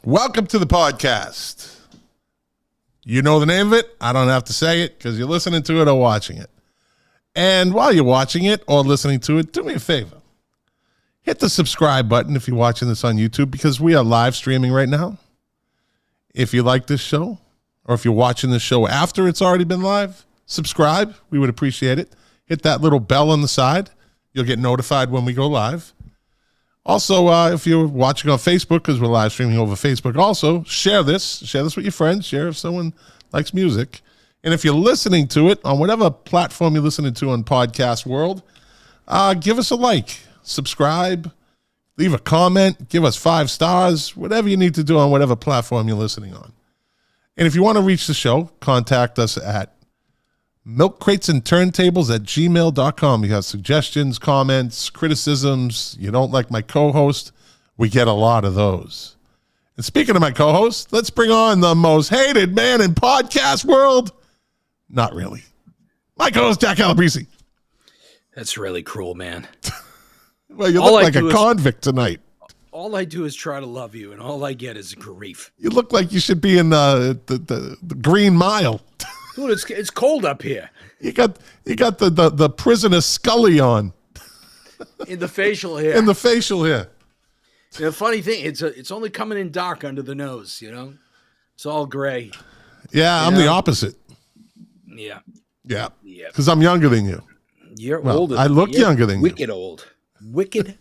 Welcome to the podcast. You know the name of it. I don't have to say it because you're listening to it or watching it. And while you're watching it or listening to it, do me a favor. Hit the subscribe button if you're watching this on YouTube because we are live streaming right now. If you like this show or if you're watching this show after it's already been live, subscribe. We would appreciate it. Hit that little bell on the side. You'll get notified when we go live. Also, if you're watching on Facebook, because we're live streaming over Facebook, also share this. Share this with your friends. Share if someone likes music. And if you're listening to it on whatever platform you're listening to on podcast world, give us a like, subscribe, leave a comment, give us 5 stars, whatever you need to do on whatever platform you're listening on. And if you want to reach the show, contact us at milkcratesandturntables@gmail.com. You have suggestions, comments, criticisms. You don't like my co-host, we get a lot of those. And speaking of my co-host, let's bring on the most hated man in podcast world. Not really. My co-host, Jack Calabrese. That's really cruel, man. Well, you look like a convict tonight. All I do is try to love you, and all I get is grief. You look like you should be in the Green Mile. Dude, it's cold up here. You got the prisoner Scully on. In the facial hair. In the facial hair. The funny thing, it's only coming in dark under the nose, you know? It's all gray. Yeah, I'm the opposite. Yeah. Yeah. Because I'm younger than you. You're older. I look younger than you. Wicked old. Wicked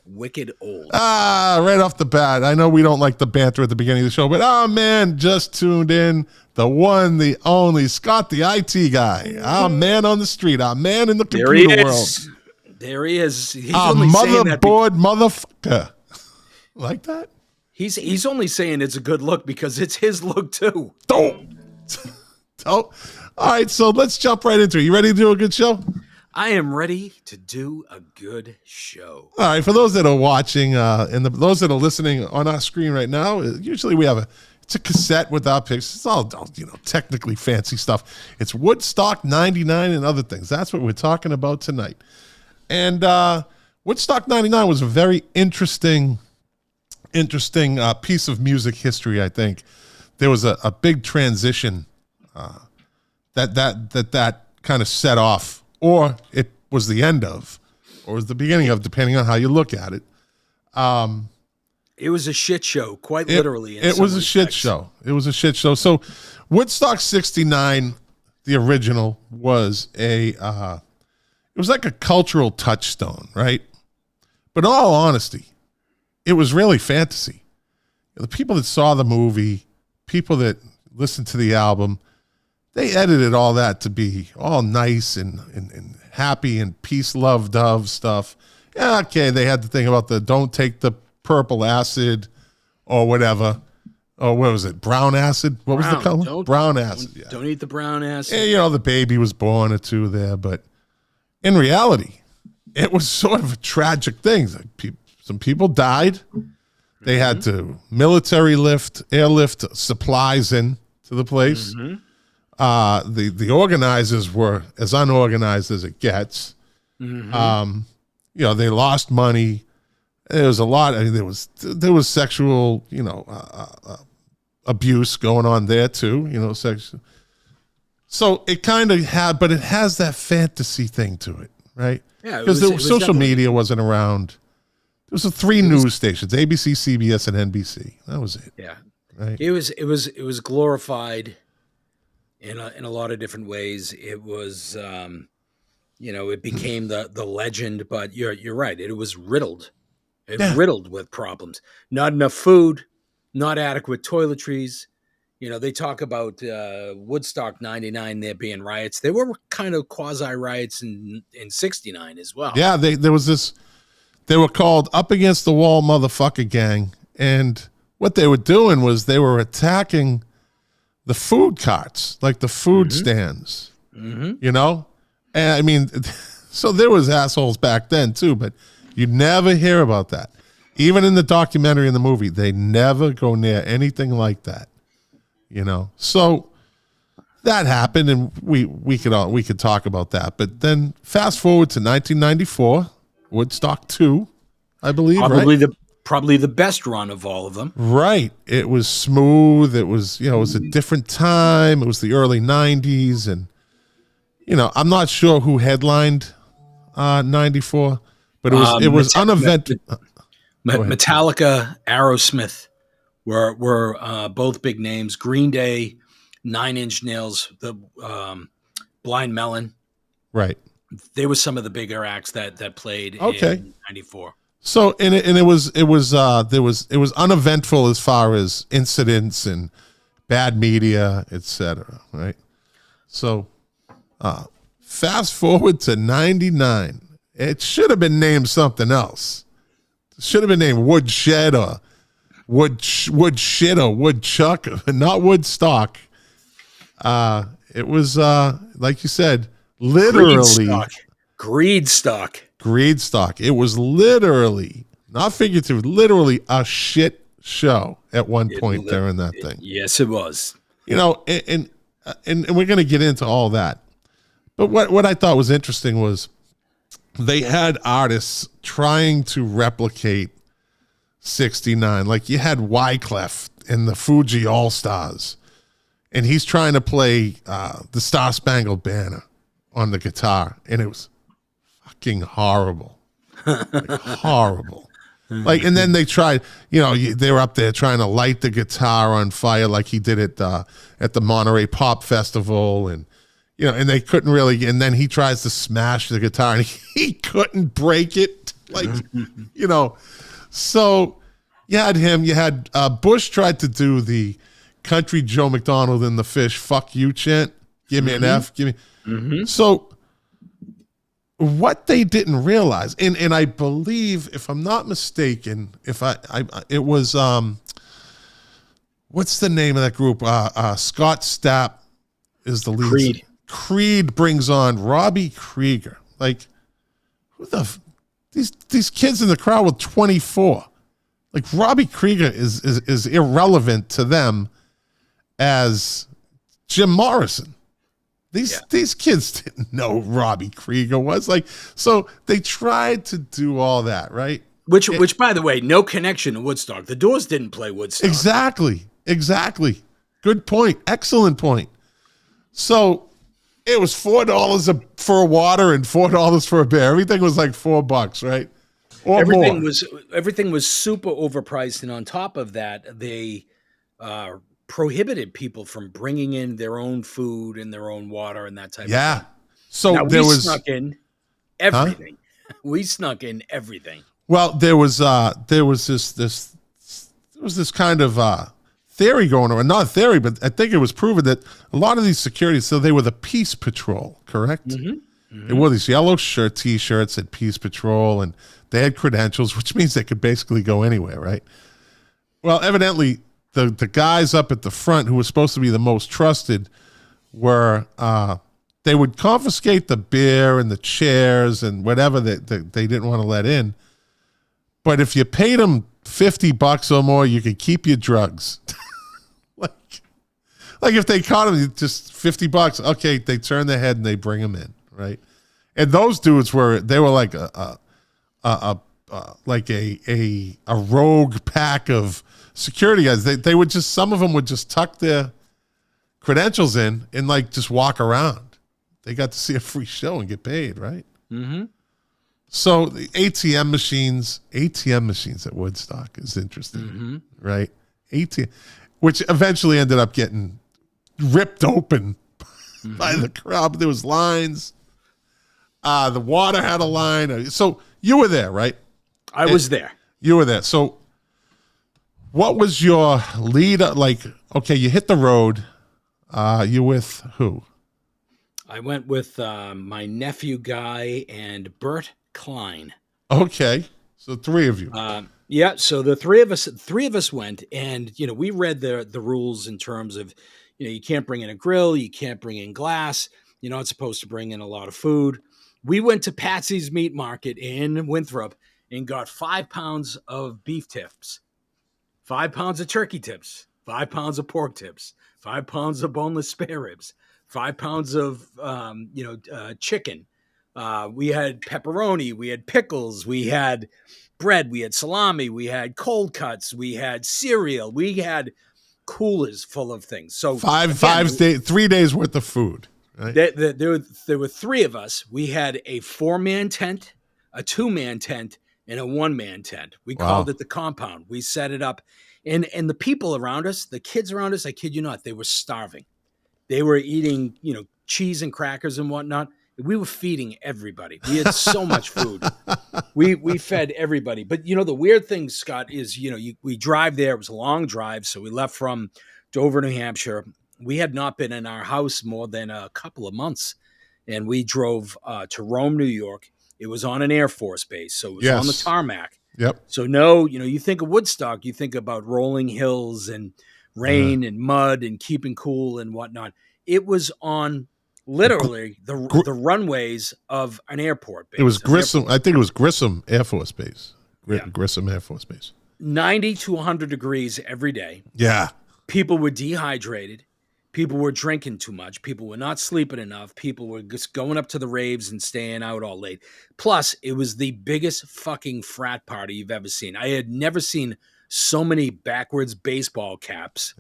old. Right off the bat. I know we don't like the banter at the beginning of the show, but man, just tuned in. The one, the only, Scott, the IT guy. Our man on the street. Our man in the computer world. There he is. He's our only motherboard motherfucker. Like that? He's only saying it's a good look because it's his look too. Oh. All right, so let's jump right into it. You ready to do a good show? I am ready to do a good show. All right, for those that are watching and those that are listening on our screen right now, usually we have it's a cassette with our picks. It's all technically fancy stuff. It's Woodstock 99 and other things. That's what we're talking about tonight. And Woodstock 99 was a very interesting piece of music history, I think. There was a big transition that kind of set off, or it was the end of, or was the beginning of, depending on how you look at it. It was a shit show, quite literally. It was a shit show. It was a shit show. So Woodstock 69, the original, was it was like a cultural touchstone, right? But in all honesty, it was really fantasy. The people that saw the movie, people that listened to the album, they edited all that to be all nice and happy and peace, love, dove stuff. Yeah, okay, they had to think about don't take the purple acid or whatever. Oh, what was it? Brown acid? What was the color? Brown acid. Don't eat the brown acid. And, the baby was born or two there. But in reality, it was sort of a tragic thing. Some people died. They had to airlift supplies in to the place. Mm-hmm. The organizers were as unorganized as it gets. Mm-hmm. They lost money. There was a lot. I mean, there was sexual, abuse going on there too. Sexual. So it kind of but it has that fantasy thing to it, right? Yeah, because social media wasn't around. There was 3 news stations: ABC, CBS, and NBC. That was it. Yeah, right. It was glorified in a lot of different ways. It was, it became the legend. But you're right. It was riddled. Riddled with problems. Not enough food, not adequate toiletries. They talk about Woodstock 99 there being riots. There were kind of quasi riots in 69 as well. Yeah, there was this. They were called Up Against the Wall Motherfucker Gang, and what they were doing was they were attacking the food carts, like the food stands. Mm-hmm. And I mean, so there was assholes back then too, but you never hear about that. Even in the documentary and the movie, they never go near anything like that. So that happened, and we could talk about that. But then fast forward to 1994, Woodstock 2, I believe. Probably right? probably the best run of all of them. Right. It was smooth. It was, it was a different time. It was the early 90s. And, I'm not sure who headlined 94, but it was uneventful. Metallica, Aerosmith were both big names. Green Day, Nine Inch Nails, the Blind Melon. Right. They were some of the bigger acts that played in 94. So it was uneventful as far as incidents and bad media, etc. Right. So fast forward to 99. It should have been named something else. It should have been named Woodshed or Woodshit or Woodchuck, not Woodstock. It was like you said, literally Greedstock. It was literally, not figurative, literally a shit show at one point during that thing. Yes, it was. And we're going to get into all that. But what I thought was interesting was they had artists trying to replicate 69. Like you had Wyclef and the Fuji All-Stars, and he's trying to play the Star Spangled Banner on the guitar, and it was fucking horrible. Horrible. And then they tried, they were up there trying to light the guitar on fire like he did at the Monterey Pop Festival, and and they couldn't really, and then he tries to smash the guitar and he couldn't break it. So you had him, you had Bush tried to do the country Joe McDonald and the Fish fuck you chant. Give me an F, give me. So what they didn't realize, and I believe, if I'm not mistaken, it was what's the name of that group? Scott Stapp is the lead. Creed brings on Robbie Krieger. Like, who these kids in the crowd were 24. Like, Robbie Krieger is irrelevant to them as Jim Morrison. These kids didn't know who Robbie Krieger was. Like, so they tried to do all that, right? Which, by the way, no connection to Woodstock. The Doors didn't play Woodstock. Exactly. Good point. Excellent point. So it was $4 for a water and $4 for a beer. Everything was like $4, right? Or everything was super overpriced, and on top of that, they prohibited people from bringing in their own food and their own water and that type of thing. So now, we snuck in everything. Huh? We snuck in everything. Well, there was this kind of theory going on. Not a theory, but I think it was proven that a lot of these security, so they were the Peace Patrol, correct? They wore these yellow T-shirts that Peace Patrol, and they had credentials, which means they could basically go anywhere, right? Well, evidently, the guys up at the front who were supposed to be the most trusted were they would confiscate the beer and the chairs and whatever that they didn't want to let in. But if you paid them $50 or more, you could keep your drugs. like if they caught them, just $50. Okay, they turn their head and they bring them in, right? And those dudes were like a rogue pack of security guys. They would just, some of them would just tuck their credentials in and like just walk around. They got to see a free show and get paid, right? So the ATM machines at Woodstock is interesting, right? Which eventually ended up getting ripped open by the crowd. There was lines. The water had a line. So you were there, right? I was there. You were there. So what was your lead? Like, okay, you hit the road. You with who? I went with my nephew Guy and Bert Klein. Okay, so three of you. Yeah, so the three of us went, and we read the rules in terms of you can't bring in a grill, you can't bring in glass, you're not supposed to bring in a lot of food. We went to Patsy's Meat Market in Winthrop and got 5 pounds of beef tips, 5 pounds of turkey tips, 5 pounds of pork tips, 5 pounds of boneless spare ribs, 5 pounds of chicken, We had pepperoni, we had pickles, we had bread, we had salami, we had cold cuts, we had cereal, we had coolers full of things. So again, 3 days worth of food. Right? There were three of us. We had a 4-man tent, a 2-man tent, and a 1-man tent. We called it the compound. We set it up. And the people around us, the kids around us, I kid you not, they were starving. They were eating, cheese and crackers and whatnot. We were feeding everybody. We had so much food. We fed everybody. But, the weird thing, Scott, is, we drive there. It was a long drive. So we left from Dover, New Hampshire. We had not been in our house more than a couple of months. And we drove to Rome, New York. It was on an Air Force base. So it was on the tarmac. Yep. So you think of Woodstock, you think about rolling hills and rain and mud and keeping cool and whatnot. It was on literally the runways of an airport base. It was Grissom. I think it was Grissom Air Force Base. Grissom Air Force Base. 90 to 100 degrees every day. Yeah. People were dehydrated. People were drinking too much. People were not sleeping enough. People were just going up to the raves and staying out all late. Plus, it was the biggest fucking frat party you've ever seen. I had never seen so many backwards baseball caps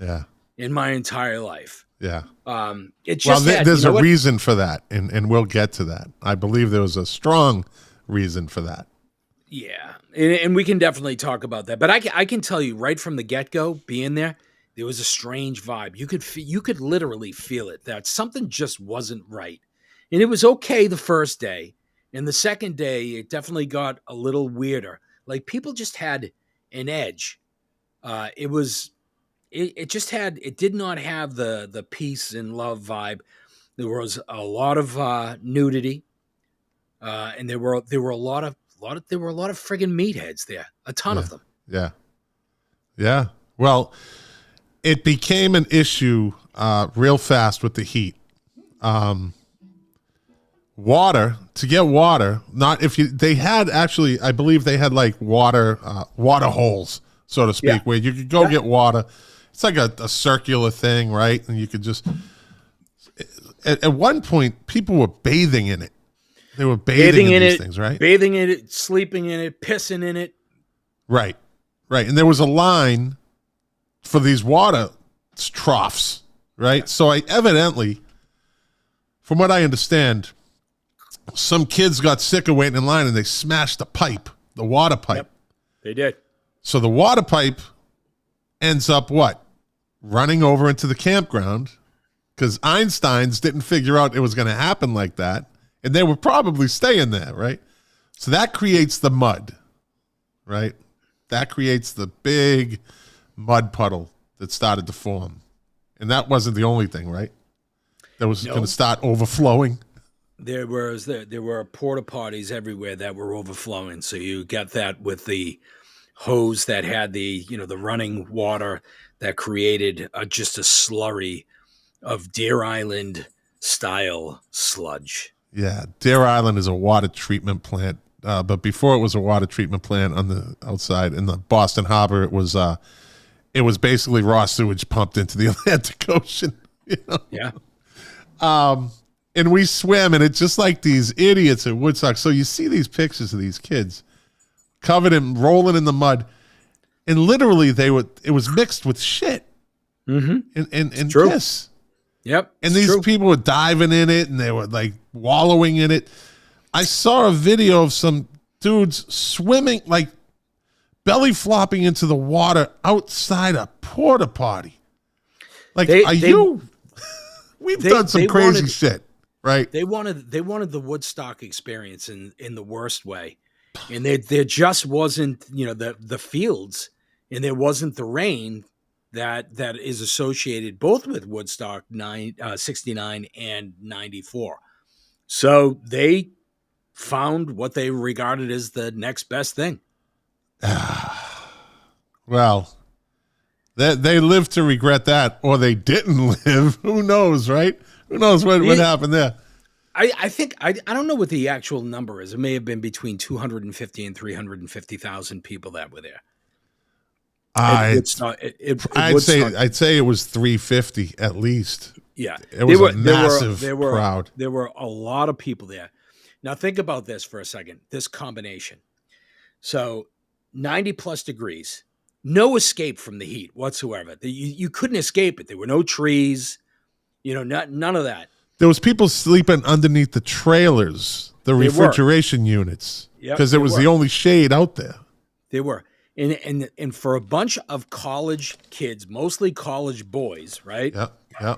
in my entire life. Yeah. It just there's a reason for that, and we'll get to that. I believe there was a strong reason for that. Yeah, and we can definitely talk about that. But I can tell you right from the get-go, being there was a strange vibe. You could literally feel it, that something just wasn't right. And it was okay the first day. And the second day, it definitely got a little weirder. Like, people just had an edge. It did not have the peace and love vibe. There was a lot of nudity. And there were a lot of friggin' meatheads there. A ton of them. Yeah. Yeah. Well, it became an issue real fast with the heat. To get water, I believe they had like water holes, so to speak, where you could go get water. It's like a circular thing, right? And you could just, at one point, people were bathing in it. They were bathing in these things, right? Bathing in it, sleeping in it, pissing in it. Right. And there was a line for these water troughs, right? Yeah. So evidently, from what I understand, some kids got sick of waiting in line and they smashed the water pipe. Yep, they did. So the water pipe ends up what? Running over into the campground, because Einsteins didn't figure out it was going to happen like that, and they were probably staying there, right? So that creates the mud, right? That creates the big mud puddle that started to form. And that wasn't the only thing, right? That was going to start overflowing. There were porta potties everywhere that were overflowing. So you got that with the hose that had the running water that created just a slurry of Deer Island style sludge. Yeah, Deer Island is a water treatment plant. But before it was a water treatment plant on the outside in the Boston Harbor, it was basically raw sewage pumped into the Atlantic Ocean. Yeah. And we swim, and it's just like these idiots at Woodstock. So you see these pictures of these kids covered in rolling in the mud, and literally it was mixed with shit and piss. Yep. And these people were diving in it, and they were like wallowing in it. I saw a video of some dudes swimming, like belly flopping into the water outside a porta potty. Like, we've done some crazy shit, right? They wanted the Woodstock experience in the worst way. And there just wasn't, the fields, and there wasn't the rain that is associated both with Woodstock 69 and 94. So they found what they regarded as the next best thing. Well, they lived to regret that, or they didn't live. Who knows, right? Who knows what happened there? I think I don't know what the actual number is. It may have been between 250 and 350,000 people that were there. I'd say it was 350 at least. Yeah, it was a massive crowd. There were a lot of people there. Now think about this for a second, this combination. So 90 plus degrees, no escape from the heat whatsoever. You couldn't escape it. There were no trees, none of that. There was people sleeping underneath the trailers, the refrigeration units, because it was the only shade out there. They were. And for a bunch of college kids, mostly college boys, right? Yeah.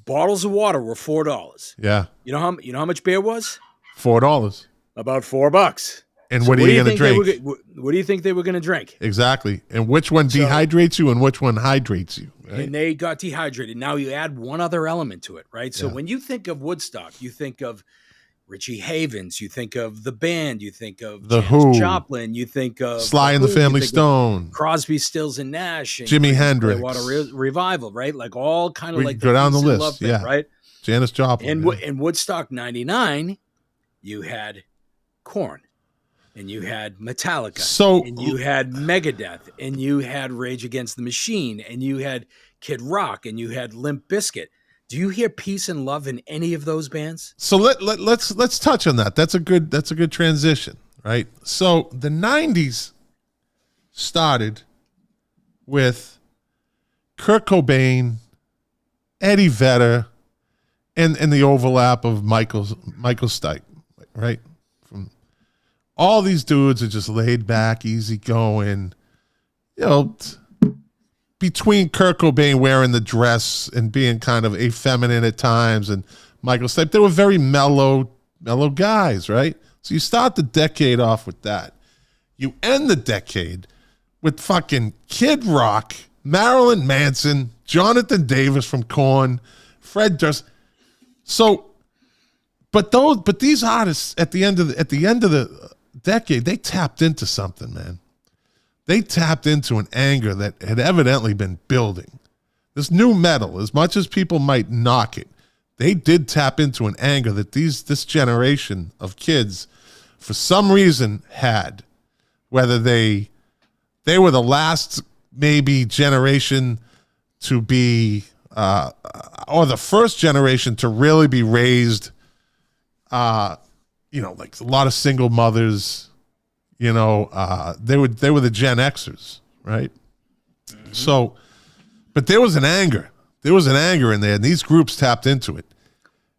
Bottles of water were $4. Yeah. You know how much beer was? $4. About $4. And what are you going to drink? What do you think they were going to drink? Exactly. And which one dehydrates you and which one hydrates you? Right? And they got dehydrated. Now you add one other element to it, right? So when you think of Woodstock, you think of Richie Havens, you think of the band, you think of The Janis Who, Joplin, you think of Sly and the Family Stone, Crosby, Stills and Nash, and Jimi Hendrix, Revival, right? Like all kind of like go down the list, thing, right? Janis Joplin. And in Woodstock '99, you had Korn. And you had Metallica, and you had Megadeth, and you had Rage Against the Machine, and you had Kid Rock, and you had Limp Bizkit. Do you hear Peace and Love in any of those bands? So let's touch on that. That's a good transition, right? So the 90s started with Kurt Cobain, Eddie Vedder, and the overlap of Michael Stipe, right? All these dudes are just laid back, easy going. Between Kurt Cobain wearing the dress and being kind of effeminate at times and Michael Stipe, they were very mellow guys, right? So you start the decade off with that. You end the decade with fucking Kid Rock, Marilyn Manson, Jonathan Davis from Korn, Fred Durst. So, but these artists at the end of the decade, they tapped into something, man. They tapped into an anger that had evidently been building. This new metal, as much as people might knock it, they did tap into an anger that this generation of kids, for some reason, had. Whether they were the last maybe generation to be, or the first generation to really be raised. Like a lot of single mothers, they were the Gen Xers, right? Mm-hmm. So, but there was an anger. There was an anger in there, and these groups tapped into it.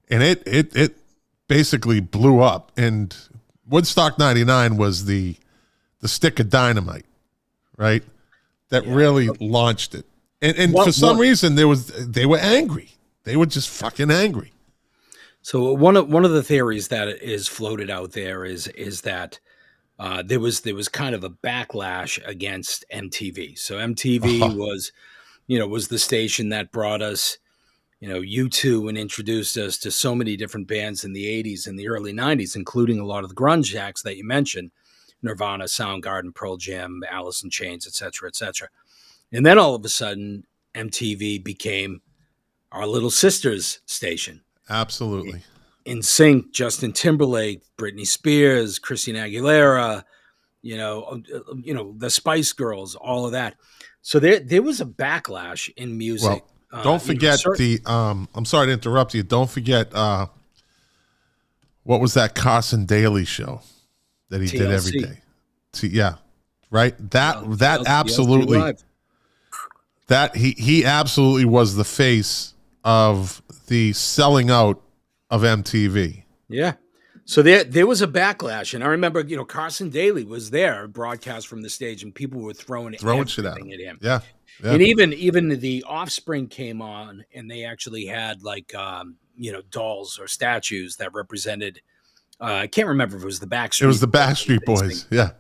And it basically blew up. And Woodstock 99 was the stick of dynamite, right? That really launched it. And for some reason they were angry. They were just fucking angry. So one of the theories that is floated out there is that there was kind of a backlash against MTV. So MTV was the station that brought us, U2 and introduced us to so many different bands in the 80s and the early 90s, including a lot of the grunge acts that you mentioned, Nirvana, Soundgarden, Pearl Jam, Alice in Chains, et cetera, et cetera. And then all of a sudden MTV became our little sister's station. Absolutely. NSYNC, Justin Timberlake, Britney Spears, Christina Aguilera, the Spice Girls, all of that. So there was a backlash in music. Well, don't forget I'm sorry to interrupt you. Don't forget what was that Carson Daly show that he TLC. did every day? Right? That absolutely that he absolutely was the face of the selling out of MTV. Yeah. So there was a backlash. And I remember, Carson Daly was there, broadcast from the stage, and people were throwing shit at him. Yeah. And even the Offspring came on, and they actually had dolls or statues that represented, I can't remember if it was the Backstreet. It was the Backstreet Boys. Yeah.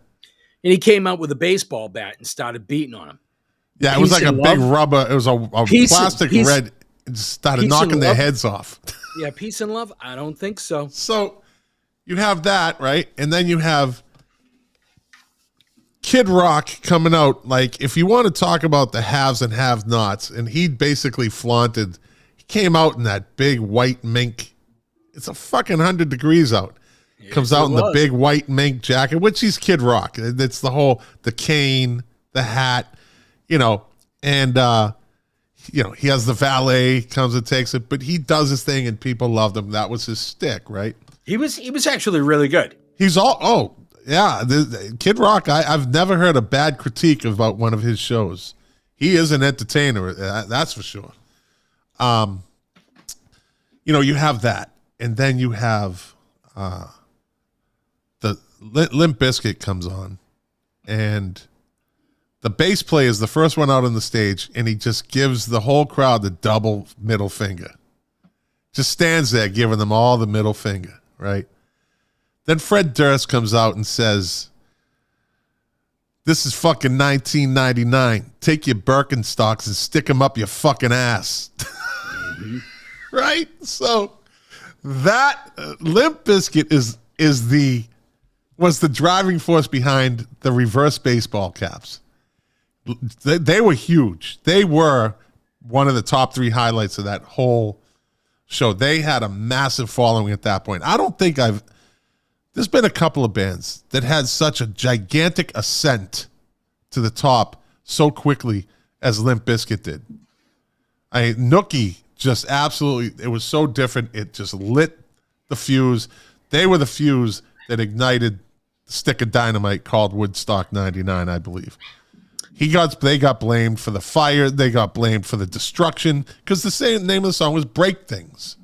And he came out with a baseball bat and started beating on him. Yeah. It was like a big rubber. It was a plastic red. It started knocking their heads off. Yeah, peace and love? I don't think so. So you have that, right? And then you have Kid Rock coming out. Like, if you want to talk about the haves and have-nots, and he basically flaunted, he came out in that big white mink. It's a fucking 100 degrees out. Yes, comes out in the big white mink jacket, which he's Kid Rock. It's the cane, the hat, and he has the valet, comes and takes it, but he does his thing and people loved him. That was his stick, right? He was actually really good. He's all yeah. Kid Rock. I've never heard a bad critique about one of his shows. He is an entertainer, that's for sure. You have that, and then you have the Limp Bizkit comes on, and the bass player is the first one out on the stage, and he just gives the whole crowd the double middle finger. Just stands there giving them all the middle finger, right? Then Fred Durst comes out and says, "This is fucking 1999. Take your Birkenstocks and stick them up your fucking ass." Mm-hmm. Right? So that Limp Bizkit was the driving force behind the reverse baseball caps. They were huge. They were one of the top 3 highlights of that whole show. They had a massive following at that point. I don't think there's been a couple of bands that had such a gigantic ascent to the top so quickly as Limp Bizkit did. Nookie just absolutely, it was so different. It just lit the fuse. They were the fuse that ignited the stick of dynamite called Woodstock 99, I believe. They got blamed for the fire. They got blamed for the destruction because the same name of the song was "Break Things,"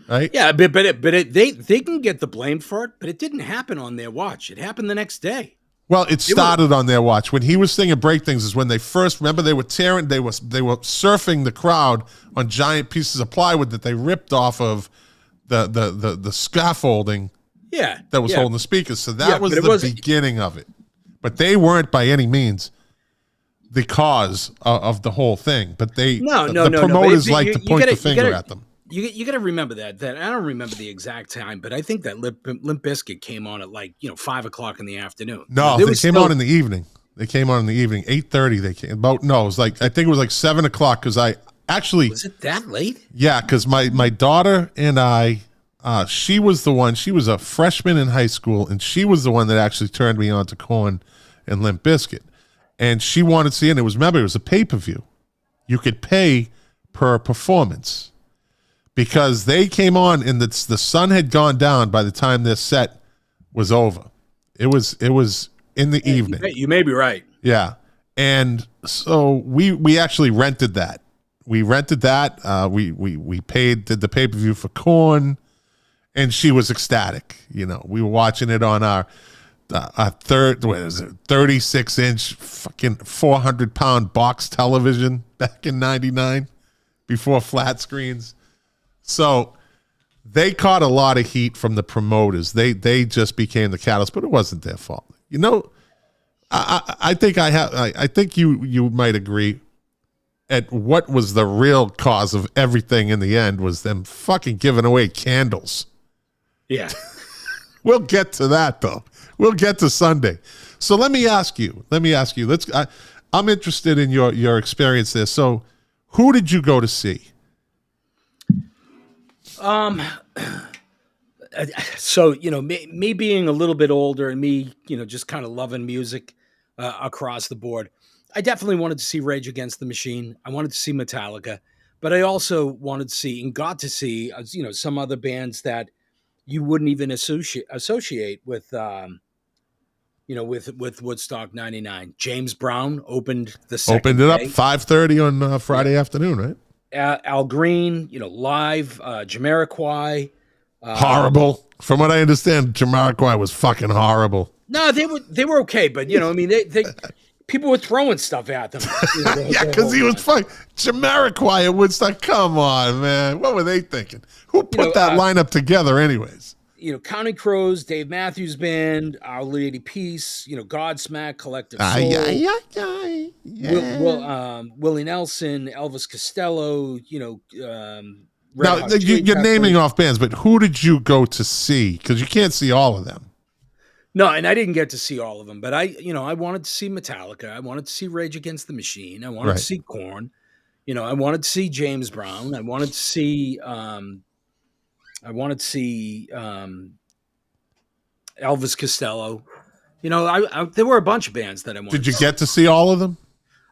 right? Yeah, but they can get the blame for it, but it didn't happen on their watch. It happened the next day. Well, it started on their watch. When he was singing "Break Things" is when they first, remember, they were surfing the crowd on giant pieces of plywood that they ripped off of the scaffolding. Yeah, that was holding the speakers. So that was the beginning of it. But they weren't by any means the cause of the whole thing. But the promoters like to point the finger at them. You got to remember that I don't remember the exact time, but I think that Limp Bizkit came on at 5:00 in the afternoon. No, they came on in the evening. They came on in the evening, 8:30. They came about. No, it was I think it was 7:00 because I actually was it that late? Yeah, because my daughter and I, she was the one. She was a freshman in high school, and she was the one that actually turned me on to Korn and Limp Bizkit. And she wanted to see it. It was a pay-per-view. You could pay per performance. Because they came on and the sun had gone down by the time this set was over. It was in the evening. You may be right. Yeah. And so we actually rented that. We rented that. We did the pay-per-view for Korn, and she was ecstatic. We were watching it on our 36-inch fucking 400-pound box television back in '99 before flat screens. So they caught a lot of heat from the promoters. They just became the catalyst, but it wasn't their fault. I think you might agree at what was the real cause of everything in the end was them fucking giving away candles. Yeah. We'll get to that though. We'll get to Sunday. So let me ask you. I'm interested in your experience there. So who did you go to see? So, me being a little bit older and me, just kind of loving music across the board, I definitely wanted to see Rage Against the Machine. I wanted to see Metallica, but I also wanted to see and got to see, some other bands that you wouldn't even associate with, with Woodstock 99. James Brown opened the second Opened it up 5:30 on Friday afternoon, right? Al Green, live, Jamiroquai. Horrible. From what I understand, Jamiroquai was fucking horrible. No, they were okay, but they people were throwing stuff at them. Yeah, because he was fucking Jamiroquai at Woodstock. Come on, man. What were they thinking? Who put that lineup together anyways? Counting Crows, Dave Matthews Band, Our Lady Peace, Godsmack, Collective Soul, Willie Nelson, Elvis Costello, now you're naming off bands, but who did you go to see? Because you can't see all of them. No, and I didn't get to see all of them, but I wanted to see Metallica. I wanted to see Rage Against the Machine. I wanted to see Korn. I wanted to see James Brown. I wanted to see Elvis Costello. There were a bunch of bands that I wanted. Did you get to see all of them?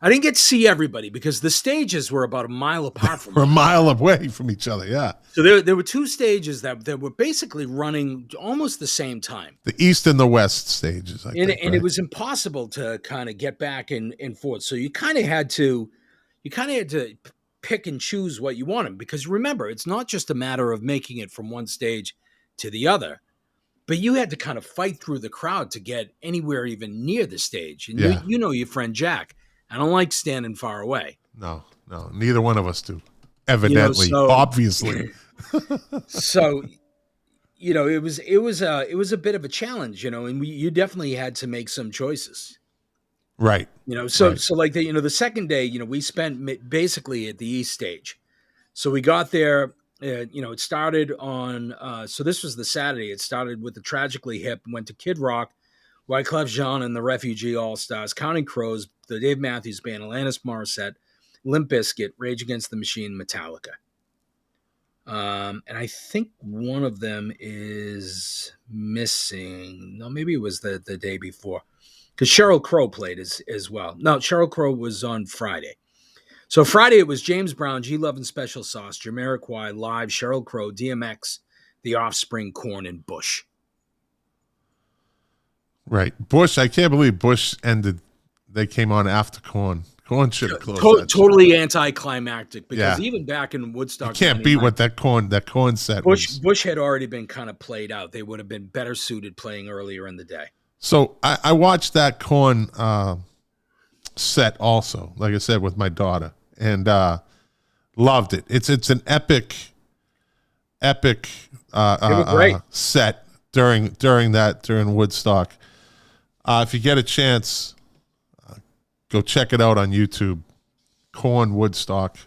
I didn't get to see everybody because the stages were about a mile apart from We're a mile away from each other. Yeah. So there were two stages that were basically running almost the same time. The east and the west stages. And it was impossible to kind of get back and forth. So you kind of had to pick and choose what you wanted, because remember, it's not just a matter of making it from one stage to the other, but you had to kind of fight through the crowd to get anywhere even near the stage. And you know your friend Jack. I don't like standing far away. No, neither one of us do. Evidently, obviously. So, it was a bit of a challenge, and you definitely had to make some choices. Right. So like the second day, we spent basically at the East stage. So we got there, it started on, so this was the Saturday. It started with the Tragically Hip, went to Kid Rock, Wyclef Jean and the Refugee All-Stars, Counting Crows, the Dave Matthews Band, Alanis Morissette, Limp Bizkit, Rage Against the Machine, Metallica. And I think one of them is missing. No, maybe it was the day before, because Sheryl Crow played as well. No, Sheryl Crow was on Friday. So Friday it was James Brown, G Love and Special Sauce, Jamiroquai, Live, Sheryl Crow, DMX, The Offspring, Korn, and Bush. Right. Bush, I can't believe Bush ended. They came on after Korn. Korn should have closed. Totally anticlimactic, because even back in Woodstock, you can't beat what that Korn set was. Bush had already been kind of played out. They would have been better suited playing earlier in the day. So I watched that Korn set also, like I said, with my daughter, and loved it. It's an epic set during Woodstock. If you get a chance, go check it out on YouTube. Korn Woodstock.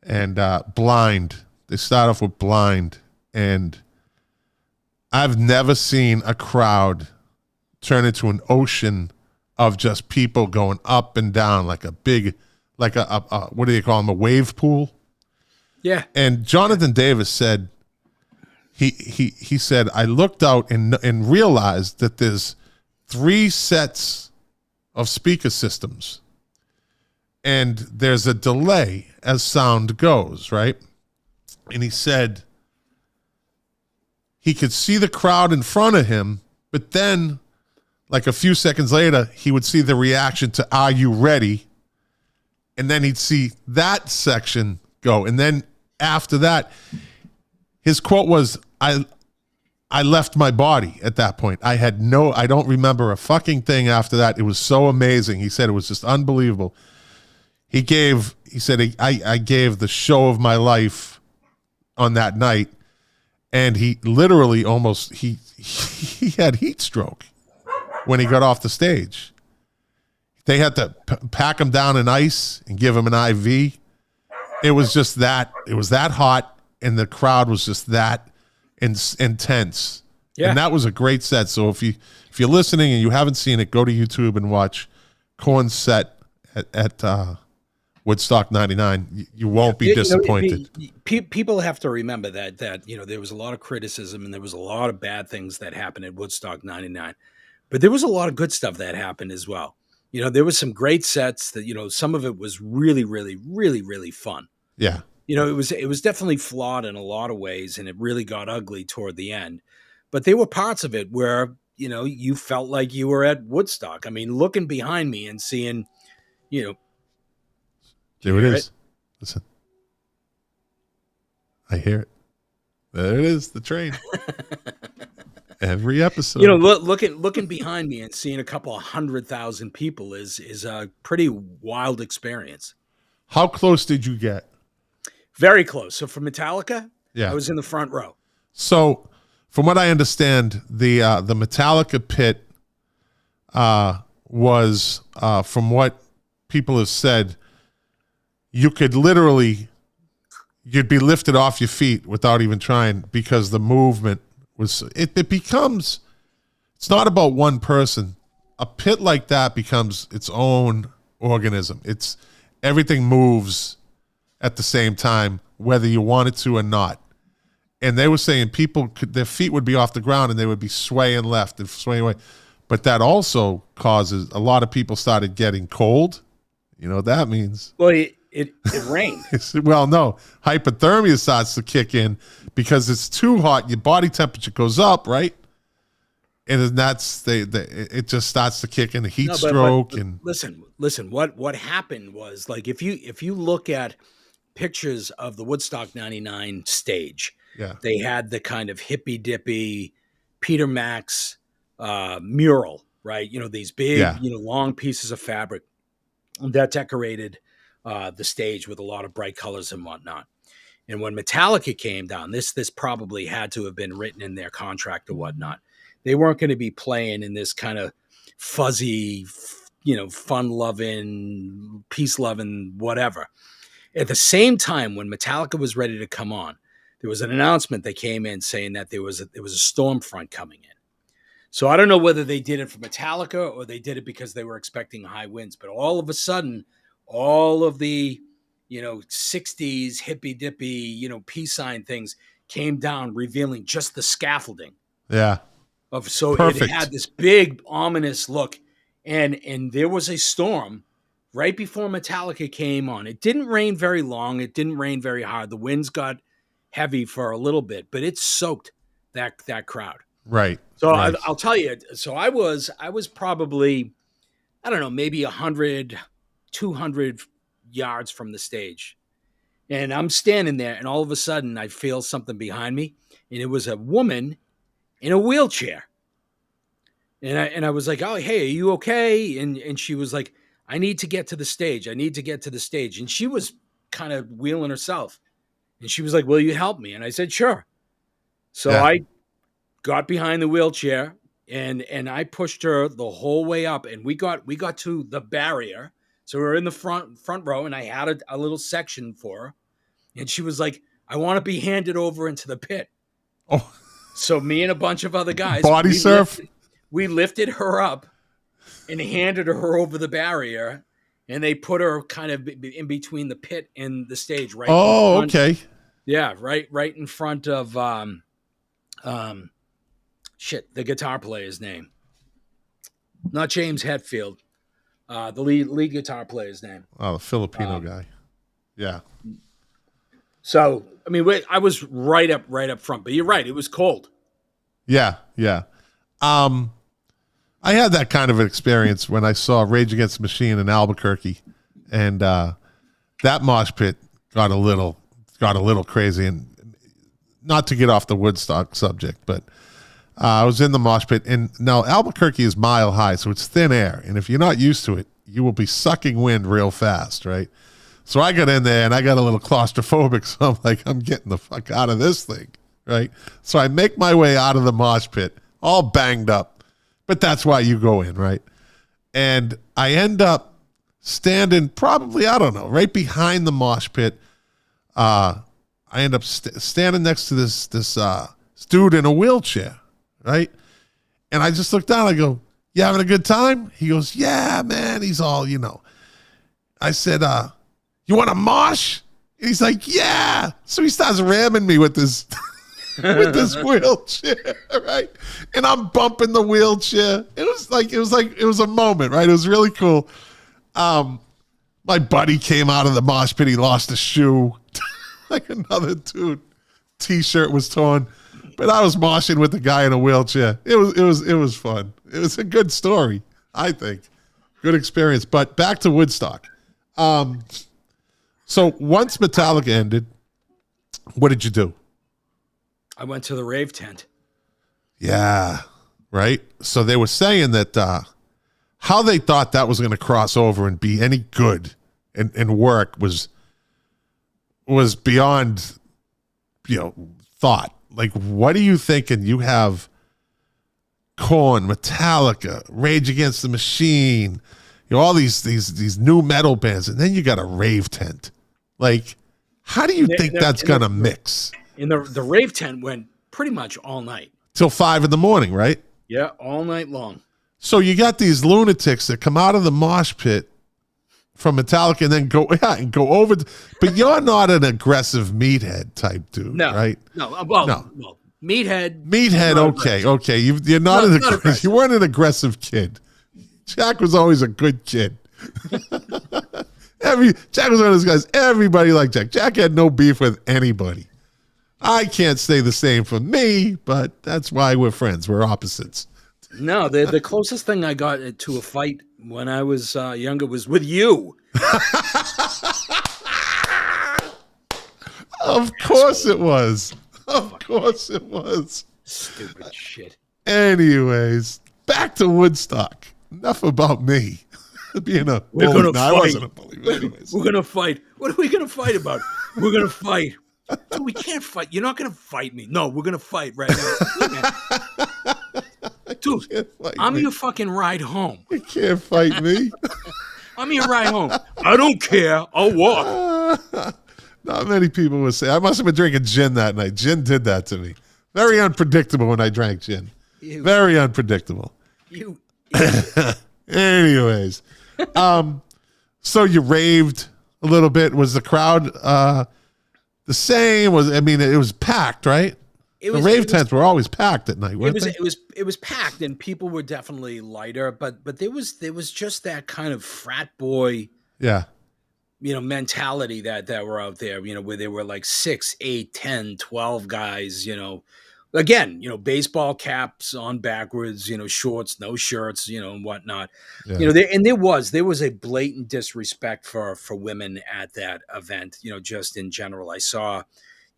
And Blind. They start off with Blind. And I've never seen a crowd turn into an ocean of just people going up and down like a big, like a what do you call them, a wave pool? Yeah. And Jonathan Davis said, he said, I looked out and realized that there's 3 sets of speaker systems, and there's a delay as sound goes, right? And he said he could see the crowd in front of him, but then like a few seconds later, he would see the reaction to "Are you ready?" And then he'd see that section go. And then after that, his quote was, I left my body at that point. I don't remember a fucking thing after that. It was so amazing. He said it was just unbelievable. He said, I gave the show of my life on that night. And he literally almost, he had heat stroke when he got off the stage. They had to pack him down in ice and give him an IV. It was just that, it was that hot, and the crowd was just that intense. Yeah. And that was a great set. So if you're listening and you haven't seen it, go to YouTube and watch Korn's set at Woodstock 99. You won't be disappointed. People have to remember that there was a lot of criticism and there was a lot of bad things that happened at Woodstock 99. But there was a lot of good stuff that happened as well. There was some great sets that, some of it was really, really, really, really fun. Yeah. It was definitely flawed in a lot of ways, and it really got ugly toward the end. But there were parts of it where, you felt like you were at Woodstock. I mean, looking behind me and seeing, there it is. Listen. I hear it. There it is, the train. Every episode. Looking behind me and seeing a couple of 100,000 people is a pretty wild experience. How close did you get? Very close. So for Metallica, yeah, I was in the front row. So from what I understand, the Metallica pit was, from what people have said, you could literally, you'd be lifted off your feet without even trying, because the movement was, it becomes, it's not about one person. A pit like that becomes its own organism. It's, everything moves at the same time, whether you want it to or not. And they were saying people their feet would be off the ground and they would be swaying left and swaying away. But that also causes, a lot of people started getting cold, You know what that means? Well, it rained. Well, no, hypothermia starts to kick in because it's too hot. Your body temperature goes up, right? And then it just starts to kick in, the heat stroke. And listen. What happened was, like, if you look at pictures of the Woodstock '99 stage, yeah, they had the kind of hippy dippy Peter Max mural, right? You know, these big, long pieces of fabric that decorated the stage with a lot of bright colors and whatnot. And when Metallica came down, this probably had to have been written in their contract or whatnot. They weren't going to be playing in this kind of fuzzy, fun-loving, peace-loving, whatever. At the same time, when Metallica was ready to come on, there was an announcement that came in saying that there was a storm front coming in. So I don't know whether they did it for Metallica or they did it because they were expecting high winds. But all of a sudden, all of the 60s hippy-dippy, peace sign things came down, revealing just the scaffolding. Yeah. So Perfect. It had this big ominous look, and there was a storm right before Metallica came on. It didn't rain very long. It didn't rain very hard. The winds got heavy for a little bit, but it soaked that crowd. Right. So right. I'll tell you. So I was probably, I don't know, maybe 100, 200 yards from the stage, and I'm standing there, and all of a sudden I feel something behind me, and it was a woman in a wheelchair. And I was like, oh, hey, are you okay? And she was like, I need to get to the stage. And she was kind of wheeling herself. And she was like, will you help me? And I said, sure. So I got behind the wheelchair and I pushed her the whole way up. And we got to the barrier. So we were in the front row, and I had a little section for her. And she was like, I want to be handed over into the pit. Oh. So me and a bunch of other guys we lifted her up and handed her over the barrier, and they put her kind of in between the pit and the stage, right? Oh, okay. Yeah, right in front of the guitar player's name. Not James Hetfield. The lead guitar player's name. Oh, the Filipino guy. Yeah. So, I mean, I was right up front, but you're right. It was cold. Yeah. I had that kind of an experience when I saw Rage Against the Machine in Albuquerque, and that mosh pit got a little crazy. And not to get off the Woodstock subject, but I was in the mosh pit, and now Albuquerque is mile high, so it's thin air, and if you're not used to it, you will be sucking wind real fast, right? So I got in there, and I got a little claustrophobic, so I'm like, I'm getting the fuck out of this thing, right? So I make my way out of the mosh pit, all banged up, but that's why you go in, right? And I end up standing probably, I don't know, right behind the mosh pit. I end up standing next to this dude in a wheelchair, right? And I just look down, I go, you having a good time? He goes, yeah, man. He's all, I said, you want a mosh? And he's like, yeah. So he starts ramming me with this with this wheelchair, right? And I'm bumping the wheelchair. It was a moment, right? It was really cool. My buddy came out of the mosh pit. He lost a shoe. Like another dude. T-shirt was torn. But I was moshing with the guy in a wheelchair. It was fun. It was a good story, I think. Good experience. But back to Woodstock. So once Metallica ended, what did you do? I went to the rave tent. Yeah, right? So they were saying that how they thought that was going to cross over and be any good and work was beyond, thought. Like, what are you thinking? You have Korn, Metallica, Rage Against the Machine, all these new metal bands, and then you got a rave tent. Like, how do you think that's going to mix? And the rave tent went pretty much all night. Till 5 a.m, right? Yeah, all night long. So you got these lunatics that come out of the mosh pit from Metallica and then go over. But you're not an aggressive meathead type dude, right? No. Well, meathead. Okay. You're not aggressive. You weren't an aggressive kid. Jack was always a good kid. Jack was one of those guys. Everybody liked Jack. Jack had no beef with anybody. I can't say the same for me, but that's why we're friends. We're opposites. No, the closest thing I got to a fight when I was younger was with you. Of course it was. Of course it was. Stupid shit. Anyways, back to Woodstock. Enough about me being a We're bully. gonna No, I fight. wasn't a bully. But anyways. We're gonna fight. What are we gonna fight about? We're gonna fight. Dude, we can't fight. You're not gonna fight me. No, we're gonna fight right now. Dude, I'm your fucking ride home. You can't fight me. I'm your ride home. I don't care. I'll walk. Not many people would say. I must have been drinking gin that night. Gin did that to me. Very unpredictable when I drank gin. Very unpredictable. Anyways, so you raved a little bit. Was the crowd the same? It was packed, right? The rave tents were always packed at night, weren't they? It was packed, and people were definitely lighter, but there was just that kind of frat boy, mentality that were out there, where there were like 6, 8, 10, 12 guys, again, baseball caps on backwards, shorts, no shirts, and whatnot. Yeah. There was a blatant disrespect for women at that event, just in general. I saw,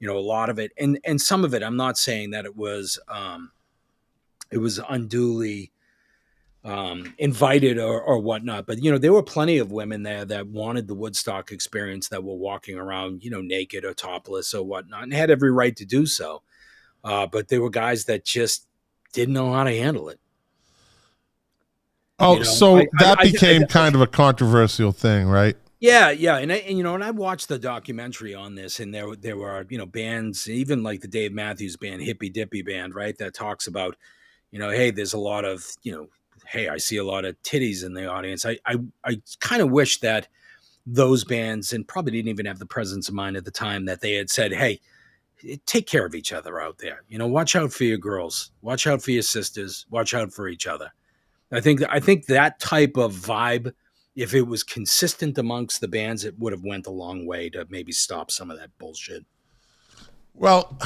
a lot of it, and some of it, I'm not saying that it was unduly invited or whatnot, but there were plenty of women there that wanted the Woodstock experience, that were walking around, naked or topless or whatnot, and had every right to do so. But there were guys that just didn't know how to handle it. Oh, that became kind of a controversial thing, right? Yeah, and I watched the documentary on this, and there were bands, even like the Dave Matthews Band, Hippie Dippy Band, right, that talks about hey, there's a lot of hey, I see a lot of titties in the audience. I kind of wish that those bands, and probably didn't even have the presence of mind at the time, that they had said, hey, take care of each other out there. Watch out for your girls. Watch out for your sisters. Watch out for each other. I think that type of vibe, if it was consistent amongst the bands, it would have went a long way to maybe stop some of that bullshit. Well,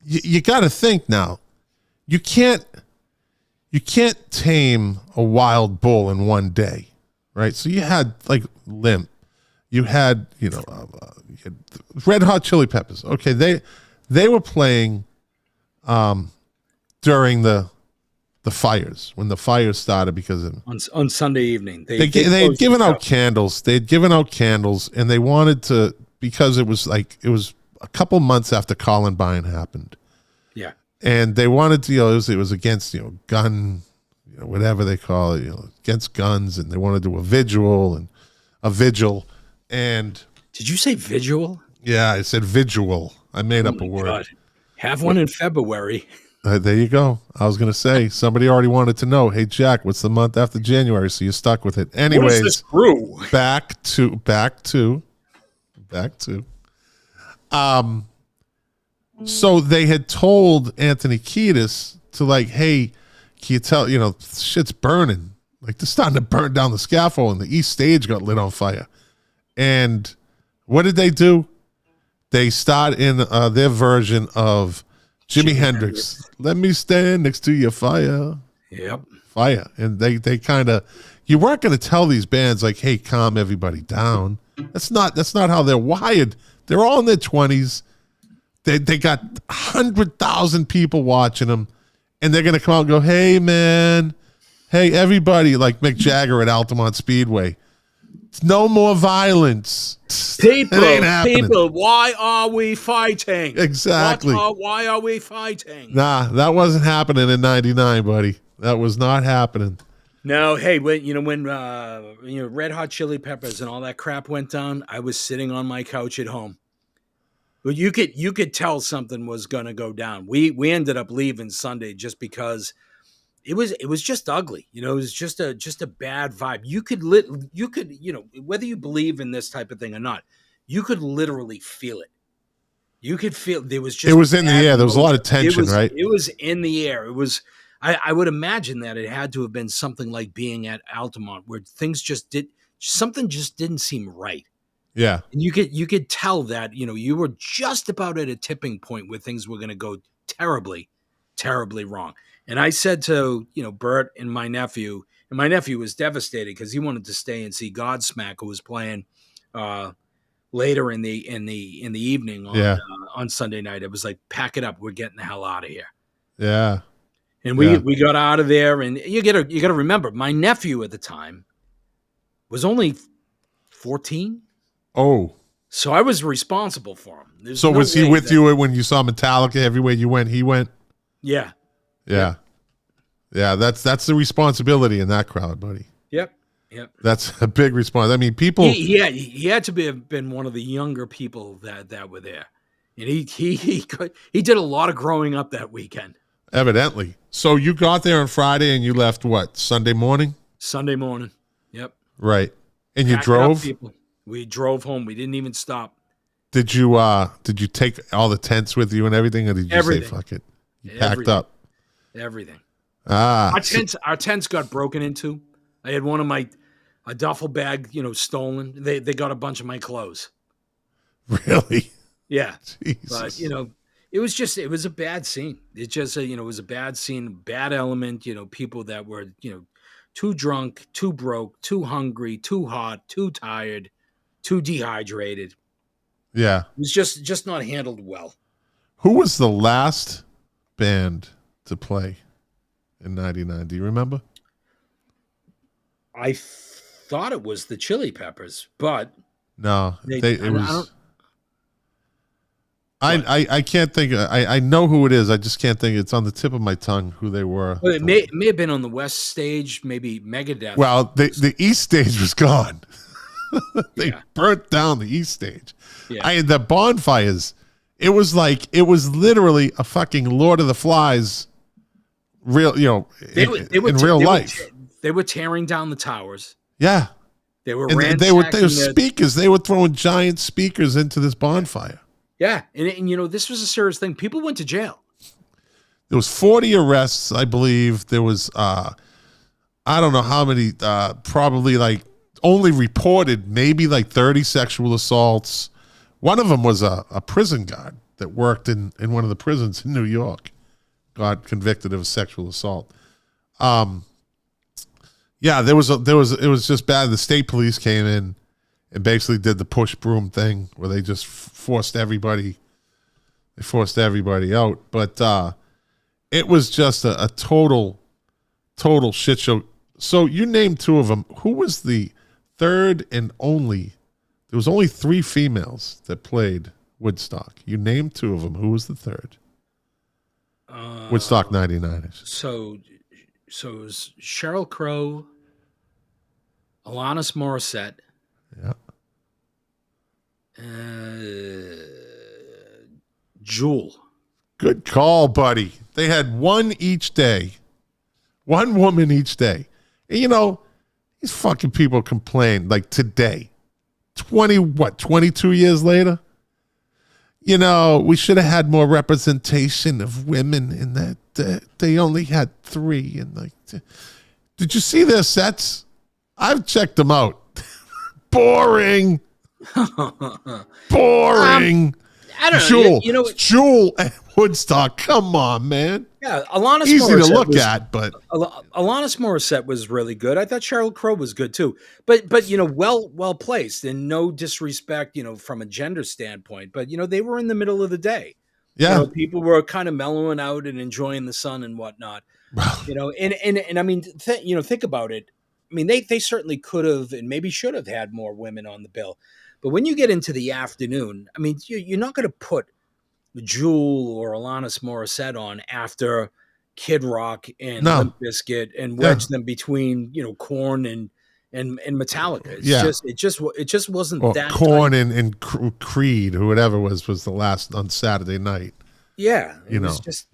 you got to think now. You can't tame a wild bull in one day, right? So you had like Limp. You had, you had Red Hot Chili Peppers. Okay, they were playing during the fires, when the fires started, because of on Sunday evening. They had given out candles. They had given out candles, and they wanted to, because it was a couple months after Columbine happened. Yeah, and they wanted to, it was against gun, whatever they call it, against guns, and they wanted to do a vigil. And did you say visual? Yeah, I said visual. I made up a word. God. Have one in February. There you go. I was going to say, somebody already wanted to know, hey, Jack, what's the month after January? So you're stuck with it. Anyways, what is this brew? back to. So they had told Anthony Kiedis to, like, hey, can you tell, shit's burning. Like, they're starting to burn down the scaffold, and the East Stage got lit on fire. And what did they do? They start in their version of Jimi Hendrix. Let me stand next to your fire. Yep. Fire. And they kind of, you weren't going to tell these bands like, hey, calm everybody down. That's not how they're wired. They're all in their 20s. They got 100,000 people watching them, and they're going to come out and go, hey, man, hey, everybody, like Mick Jagger at Altamont Speedway. No more violence. People, why are we fighting? Exactly. Why are we fighting? Nah, that wasn't happening in '99, buddy. That was not happening. No, hey, when Red Hot Chili Peppers and all that crap went down, I was sitting on my couch at home. But you could tell something was going to go down. We ended up leaving Sunday just because it was just ugly. It was just a bad vibe. You could whether you believe in this type of thing or not, you could literally feel it. You could feel there was just, it was in the air. There was a lot of tension, right? It was in the air. It was, I would imagine that it had to have been something like being at Altamont, where things just something just didn't seem right. Yeah. And you could tell that, you were just about at a tipping point where things were going to go terribly, terribly wrong. And I said to, Bert and my nephew was devastated because he wanted to stay and see Godsmack, who was playing later in the evening on Sunday night. It was like, pack it up, we're getting the hell out of here. Yeah. And we got out of there, and you got to remember, my nephew at the time was only 14. Oh. So I was responsible for him. So was he with you when you saw Metallica everywhere you went? He went. Yeah. Yeah. Yeah. That's the responsibility in that crowd, buddy. Yep. That's a big response. I mean, people. He had to have been one of the younger people that were there, and he did a lot of growing up that weekend. Evidently. So you got there on Friday and you left what, Sunday morning? Sunday morning. Yep. Right. And you Packed drove? up, people. We drove home. We didn't even stop. Did you take all the tents with you and everything, or did you say fuck it? You packed up. Everything. Ah. Our tents got broken into. I had one of a duffel bag, stolen. They got a bunch of my clothes. Really? Yeah. Jesus. But it was a bad scene. It just it was a bad scene, bad element, people that were, too drunk, too broke, too hungry, too hot, too tired, too dehydrated. Yeah. It was just not handled well. Who was the last band to play in 99? Do you remember? I thought it was the Chili Peppers, but no, it was. I can't think. I know who it is. I just can't think. It's on the tip of my tongue who they were. Well, it may have been on the West stage, maybe Megadeth. Well, the East stage was gone. They burnt down the East stage. Yeah. The bonfires. It was literally a fucking Lord of the Flies. Real, in real life. They were tearing down the towers. Yeah. They were they were speakers. They were throwing giant speakers into this bonfire. Yeah, and this was a serious thing. People went to jail. There was 40 arrests, I believe. There was I don't know how many, probably like only reported maybe like 30 sexual assaults. One of them was a prison guard that worked in one of the prisons in New York. Got convicted of a sexual assault. Yeah, it was just bad. The state police came in and basically did the push broom thing where they just forced everybody out. But it was just a total shit show. So you named two of them. Who was the third and only? There was only 3 females that played Woodstock. You named 2 of them. Who was the third? Woodstock 99. So it was Sheryl Crow, Alanis Morissette. Yeah. Jewel. Good call, buddy. They had one each day. One woman each day. And these fucking people complain like today. 22 years later? We should have had more representation of women in that they only had 3 and did you see their sets? I've checked them out. Boring. Boring. I don't know. Jewel and Woodstock. Come on, man. Yeah, Alanis easy Morissette to look at, but Alanis Morissette was really good. I thought Sheryl Crow was good too. But well placed, and no disrespect, from a gender standpoint. But they were in the middle of the day. Yeah, people were kind of mellowing out and enjoying the sun and whatnot. And I mean, think about it. I mean, they certainly could have and maybe should have had more women on the bill. But when you get into the afternoon, I mean, you're not going to put Jewel or Alanis Morissette on after Kid Rock and Limp Bizkit and wedge them between Korn and Metallica. It just wasn't that Korn and Creed or whatever was the last on Saturday night. Yeah, it was just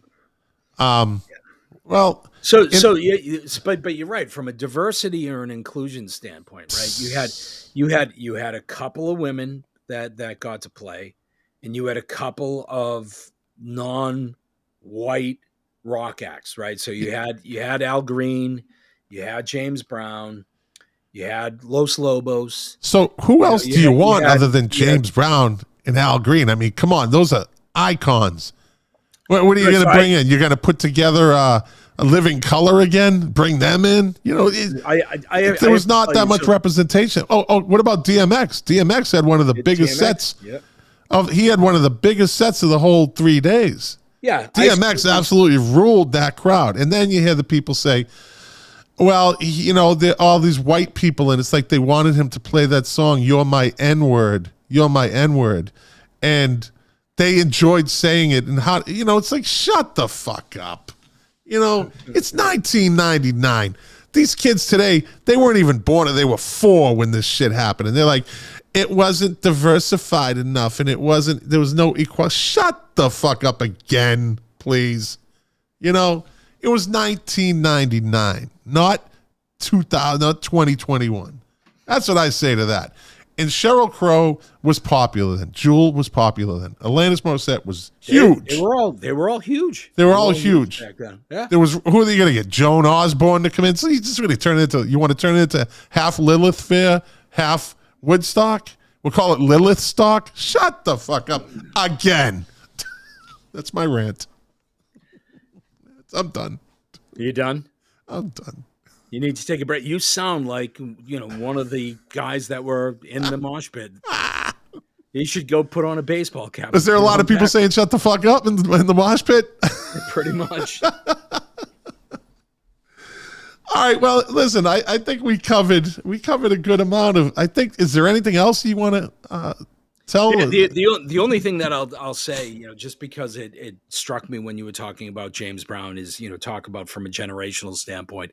well. But you're right, from a diversity or an inclusion standpoint, right? You had a couple of women that got to play, and you had a couple of non-white rock acts, right? So you had Al Green, you had James Brown, You had Los Lobos. So who else do you want other than James had, Brown and Al Green? I mean, come on, those are icons. What are you going to bring in? You're going to put together a Living Color again? Bring them in? You know, there was not that much representation. Oh, what about DMX? DMX had one of the biggest sets. Yep. He had one of the biggest sets of the whole 3 days. Yeah, DMX absolutely ruled that crowd. And then you hear the people say, well, you know, all these white people, and it's like they wanted him to play that song, You're My N-Word, You're My N-Word. And they enjoyed saying it. And how, you know, it's like, shut the fuck up. You know, it's 1999. These kids today, they weren't even born, they were 4 when this shit happened. And they're like, it wasn't diversified enough, and there was no equal. Shut the fuck up again, please. You know, it was 1999, not 2000, not 2021. That's what I say to that. And Sheryl Crow was popular then. Jewel was popular then. Alanis Morissette was huge. They were all huge. They were all huge. Back then. Yeah. Who are they going to get? Joan Osborne to come in? So you just really you want to turn it into half Lilith Fair, half Woodstock? We'll call it Lilith Stock. Shut the fuck up again. That's my rant. I'm done. You done? I'm done. You need to take a break. You sound like, you know, one of the guys that were in the mosh pit. You should go put on a baseball cap. Is there a lot of people saying "shut the fuck up" in the mosh pit? Pretty much. All right. Well, listen. I think we covered a good amount of. I think. Is there anything else you want to tell? Yeah, the only thing that I'll say, you know, just because it struck me when you were talking about James Brown is, you know, talk about from a generational standpoint.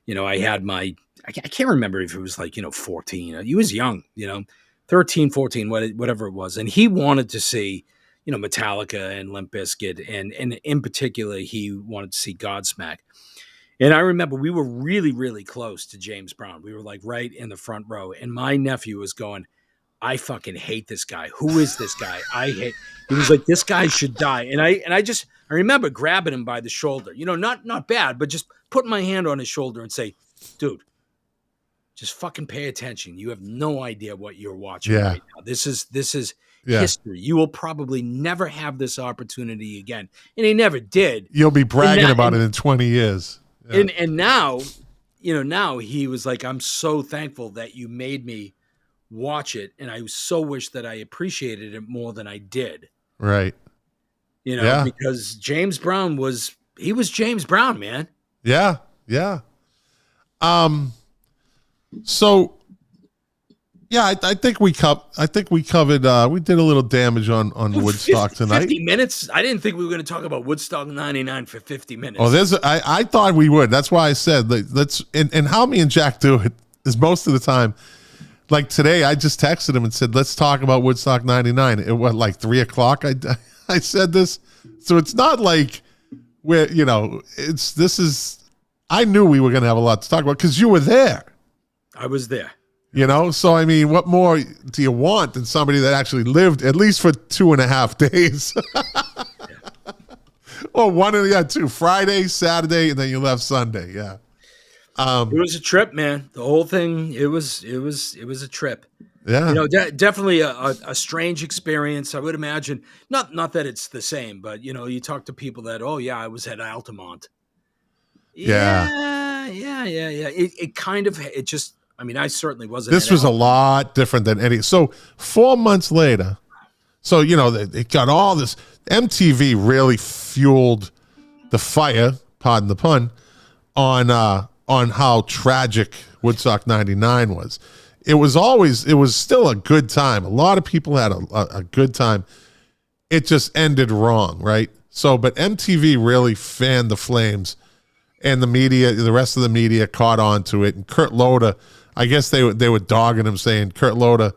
You know, I had I can't remember if it was like, you know, 14. He was young, you know, 13, 14, whatever it was, and he wanted to see, you know, Metallica and Limp Bizkit, and in particular, he wanted to see Godsmack. And I remember we were really, really close to James Brown. We were like right in the front row. And my nephew was going, I fucking hate this guy. Who is this guy? He was like, this guy should die. And I remember grabbing him by the shoulder, you know, not bad, but just putting my hand on his shoulder and say, dude, just fucking pay attention. You have no idea what you're watching right now. This is history. You will probably never have this opportunity again. And he never did. You'll be bragging about it in 20 years. Yeah. And now, you know, now he was like, I'm so thankful that you made me watch it. And I so wish that I appreciated it more than I did. Right. You know, because James Brown was James Brown, man. Yeah. Yeah. So yeah, I think we covered. We did a little damage on Woodstock tonight. 50 minutes. I didn't think we were going to talk about Woodstock '99 for 50 minutes. Oh, I thought we would. That's why I said let's. And how me and Jack do it is most of the time. Like today, I just texted him and said, "Let's talk about Woodstock '99." It was like 3:00. I said this, so it's not like where I knew we were going to have a lot to talk about because you were there. I was there. You know, so I mean, what more do you want than somebody that actually lived at least for 2.5 days? Or 2 Friday, Saturday, and then you left Sunday. Yeah. It was a trip, man. The whole thing, it was a trip. Yeah. You know, definitely a strange experience. I would imagine, not that it's the same, but you know, you talk to people that, oh yeah, I was at Altamont. Yeah. It just, I mean, I certainly wasn't. This was a lot different than any. So 4 months later, so, you know, it got all this. MTV really fueled the fire, pardon the pun, on how tragic Woodstock '99 was. It was still a good time. A lot of people had a good time. It just ended wrong, right? So, but MTV really fanned the flames, and the rest of the media caught on to it. And Kurt Loder, I guess they were dogging him, saying Kurt Loder,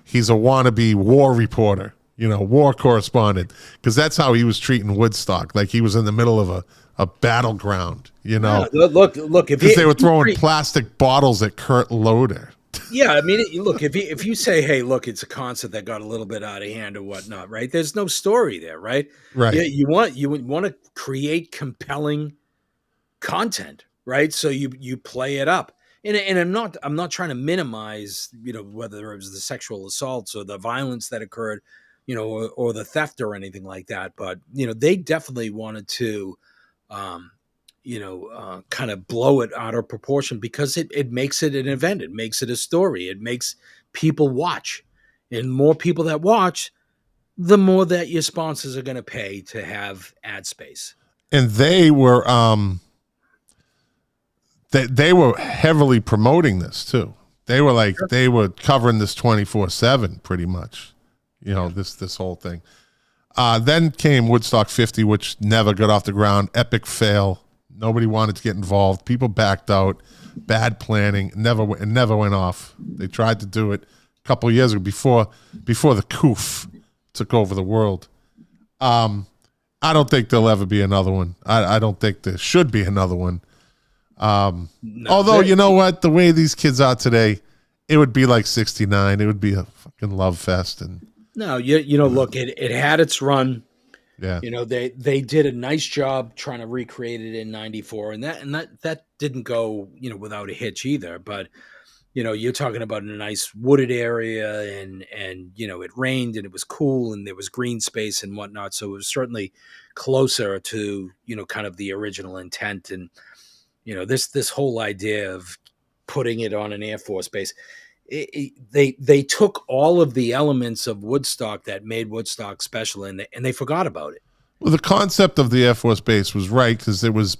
he's a wannabe war reporter, you know, war correspondent, because that's how he was treating Woodstock, like he was in the middle of a battleground, you know. Yeah, look, because they were throwing plastic bottles at Kurt Loder. Yeah, I mean, look, if you say, hey, look, it's a concert that got a little bit out of hand or whatnot, right? There's no story there, right? Right. You want to create compelling content, right? So you play it up. And I'm not trying to minimize, whether it was the sexual assaults or the violence that occurred, or the theft or anything like that. But, they definitely wanted to, kind of blow it out of proportion because it makes it an event. It makes it a story. It makes people watch, and more people that watch, the more that your sponsors are going to pay to have ad space. And they were they were heavily promoting this too. They were like, they were covering this 24/7 pretty much, this whole thing. Then came Woodstock 50, which never got off the ground. Epic fail. Nobody wanted to get involved. People backed out. Bad planning. It never went off. They tried to do it a couple of years ago before the KOFB took over the world. I don't think there'll ever be another one. I don't think there should be another one. Although, you know what? The way these kids are today, it would be like 69. It would be a fucking love fest. And no, look, it had its run. Yeah. They did a nice job trying to recreate it in 94, and that didn't go, without a hitch either. But, you're talking about a nice wooded area and it rained and it was cool and there was green space and whatnot. So it was certainly closer to, kind of the original intent. And, this whole idea of putting it on an Air Force base, they took all of the elements of Woodstock that made Woodstock special, and they forgot about it. Well, the concept of the Air Force base was right because it was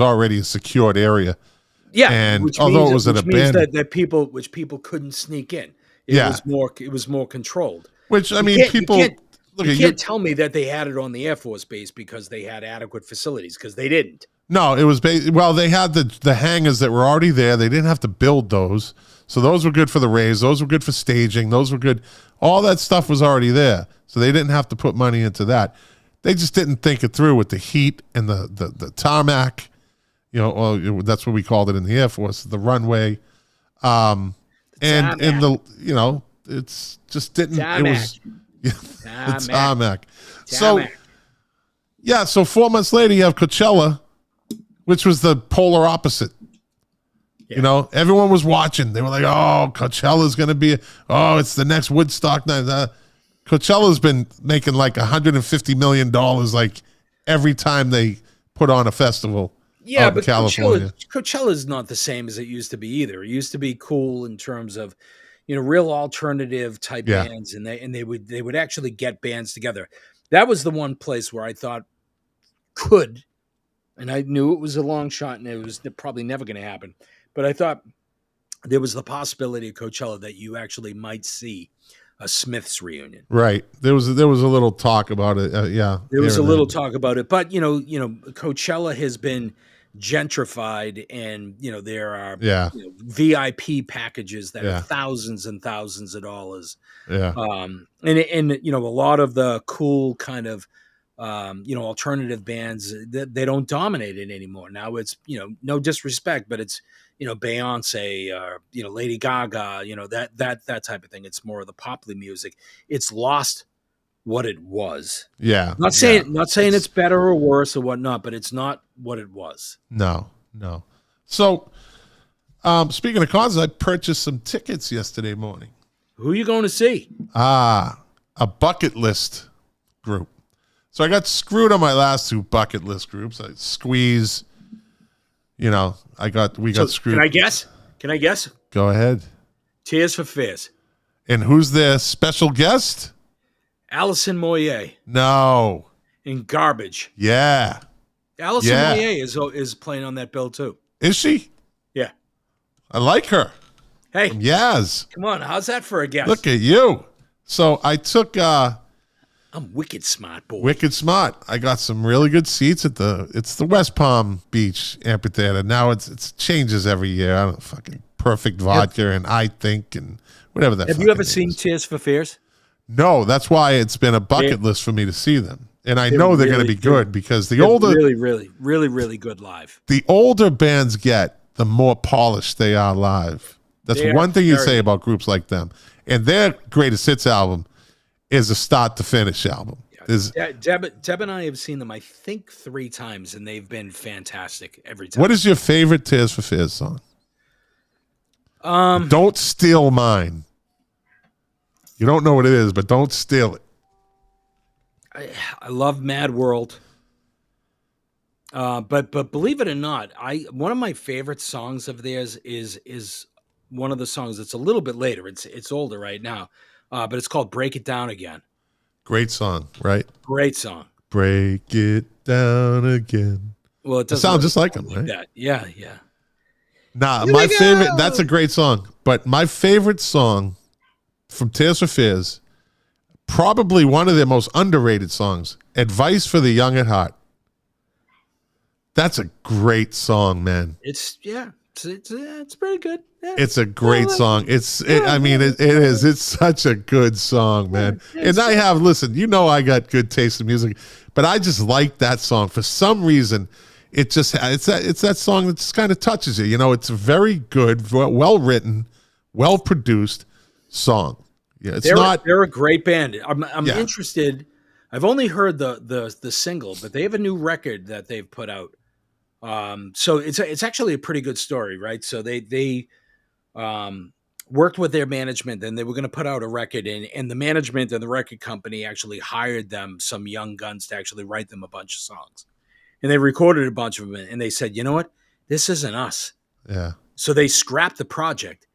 already a secured area. Yeah, and although it was an abandoned, that people couldn't sneak in. It was more controlled. Which I mean, you can't tell me that they had it on the Air Force base because they had adequate facilities, because they didn't. No, it was they had the hangars that were already there. They didn't have to build those. So those were good for the raves. Those were good for staging. Those were good. All that stuff was already there. So they didn't have to put money into that. They just didn't think it through with the heat and the tarmac. That's what we called it in the Air Force, the runway. It's just didn't. Tarmac. It was the tarmac. So 4 months later, you have Coachella, which was the polar opposite. Yeah. Everyone was watching. They were like, "Oh, Coachella's going to be. It's the next Woodstock night." Coachella's been making like $150 million like every time they put on a festival. Yeah, but California. Coachella is not the same as it used to be either. It used to be cool in terms of, real alternative type bands, and they would actually get bands together. That was the one place where I thought and I knew it was a long shot and it was probably never going to happen, but I thought there was the possibility of Coachella that you actually might see a Smiths reunion. Right. There was a little talk about it. There was a little talk about it, but Coachella has been gentrified, and there are VIP packages that are thousands and thousands of dollars. Yeah. And a lot of the cool kind of alternative bands, they don't dominate it anymore. Now it's no disrespect, but it's Beyonce or Lady Gaga, that type of thing. It's more of the poply music. It's lost what it was. Yeah. Not saying it's better or worse or whatnot, but it's not what it was. No. So, speaking of concerts, I purchased some tickets yesterday morning. Who are you going to see? A bucket list group. So I got screwed on my last two bucket list groups. I squeeze. We got screwed. Can I guess? Go ahead. Tears for Fears. And who's their special guest? Alison Moyet. No. In Garbage. Yeah. Alison Moyet is playing on that bill too. Is she? Yeah. I like her. Hey. From Yaz. Come on, how's that for a guess? Look at you. So I took I'm wicked smart, boy. Wicked smart. I got some really good seats at it's the West Palm Beach Amphitheater. Now it's changes every year. I don't know, fucking Perfect Vodka and I Think and whatever that. Have you ever seen Tears for Fears? No, that's why it's been a bucket list for me to see them. And I know they're going to be good because the older, really good live. The older bands get, the more polished they are live. That's one thing you say about groups like them. And their greatest hits album is a start to finish album. Deb and I have seen them, I think, 3 times, and they've been fantastic every time. What is your favorite Tears for Fears song? Don't steal mine. You don't know what it is, but don't steal it. I love Mad World. But believe it or not, one of my favorite songs of theirs is one of the songs that's a little bit later. It's older right now, but it's called "Break It Down Again." Great song, right? Great song. Break it down again. Well, it doesn't sounds just like them, right? That. Yeah. Nah, my favorite. That's a great song, but my favorite song from Tears for Fears, probably one of their most underrated songs, "Advice for the Young at Heart." That's a great song, man. It's pretty good. Yeah. It's a great song. It is. It's such a good song, man. And I have, listen, I got good taste in music, but I just like that song for some reason. It's that song that just kind of touches you. It's a very good, well written, well produced song. Yeah, they're a great band. I'm interested. I've only heard the single, but they have a new record that they've put out. So it's actually a pretty good story, right? So they worked with their management, and they were going to put out a record, and the management and the record company actually hired them, some young guns, to actually write them a bunch of songs, and they recorded a bunch of them, and they said, you know what, this isn't us. Yeah. So they scrapped the project,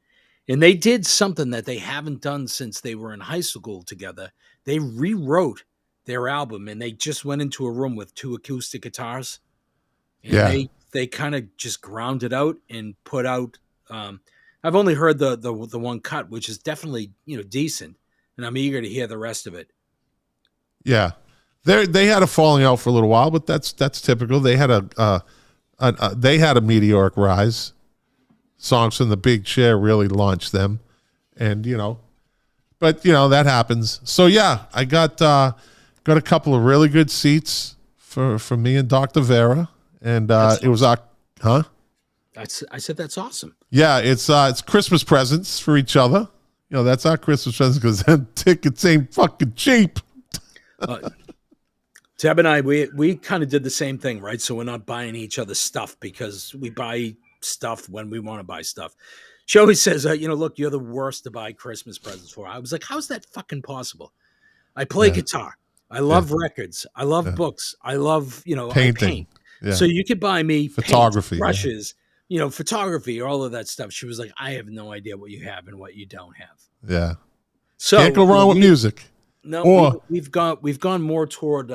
and they did something that they haven't done since they were in high school together. They rewrote their album, and they just went into a room with 2 acoustic guitars. And they kind of just ground it out and put out. I've only heard the one cut, which is definitely decent, and I'm eager to hear the rest of it. Yeah, they had a falling out for a little while, but that's typical. They had a meteoric rise. Songs from the Big Chair really launched them, and but that happens. So yeah, I got a couple of really good seats for me and Dr. Vera. And it was huh? I said that's awesome. Yeah, it's Christmas presents for each other. That's our Christmas presents because them tickets ain't fucking cheap. Tab and I, we kind of did the same thing, right? So we're not buying each other stuff because we buy stuff when we want to buy stuff. She always says, look, you're the worst to buy Christmas presents for. I was like, how's that fucking possible? I play guitar. I love records. I love books. I love, painting. I paint. Yeah. So you could buy me photography, paint, brushes, photography, all of that stuff. She was like, I have no idea what you have and what you don't have. Yeah. So can't go wrong with music. No, we've gone more toward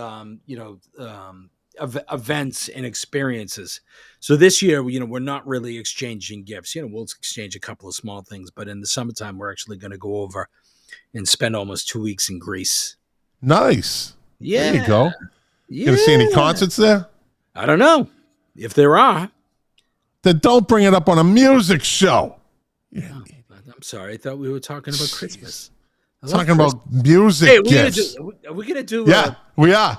events and experiences. So this year, we're not really exchanging gifts. We'll exchange a couple of small things, but in the summertime, we're actually going to go over and spend almost 2 weeks in Greece. Nice. Yeah. There you go. Yeah. Gonna see any concerts there? I don't know. If there are, then don't bring it up on a music show. Yeah. Oh, I'm sorry. I thought we were talking about Christmas. Talking about music gifts. Are we gonna do? Yeah, we are.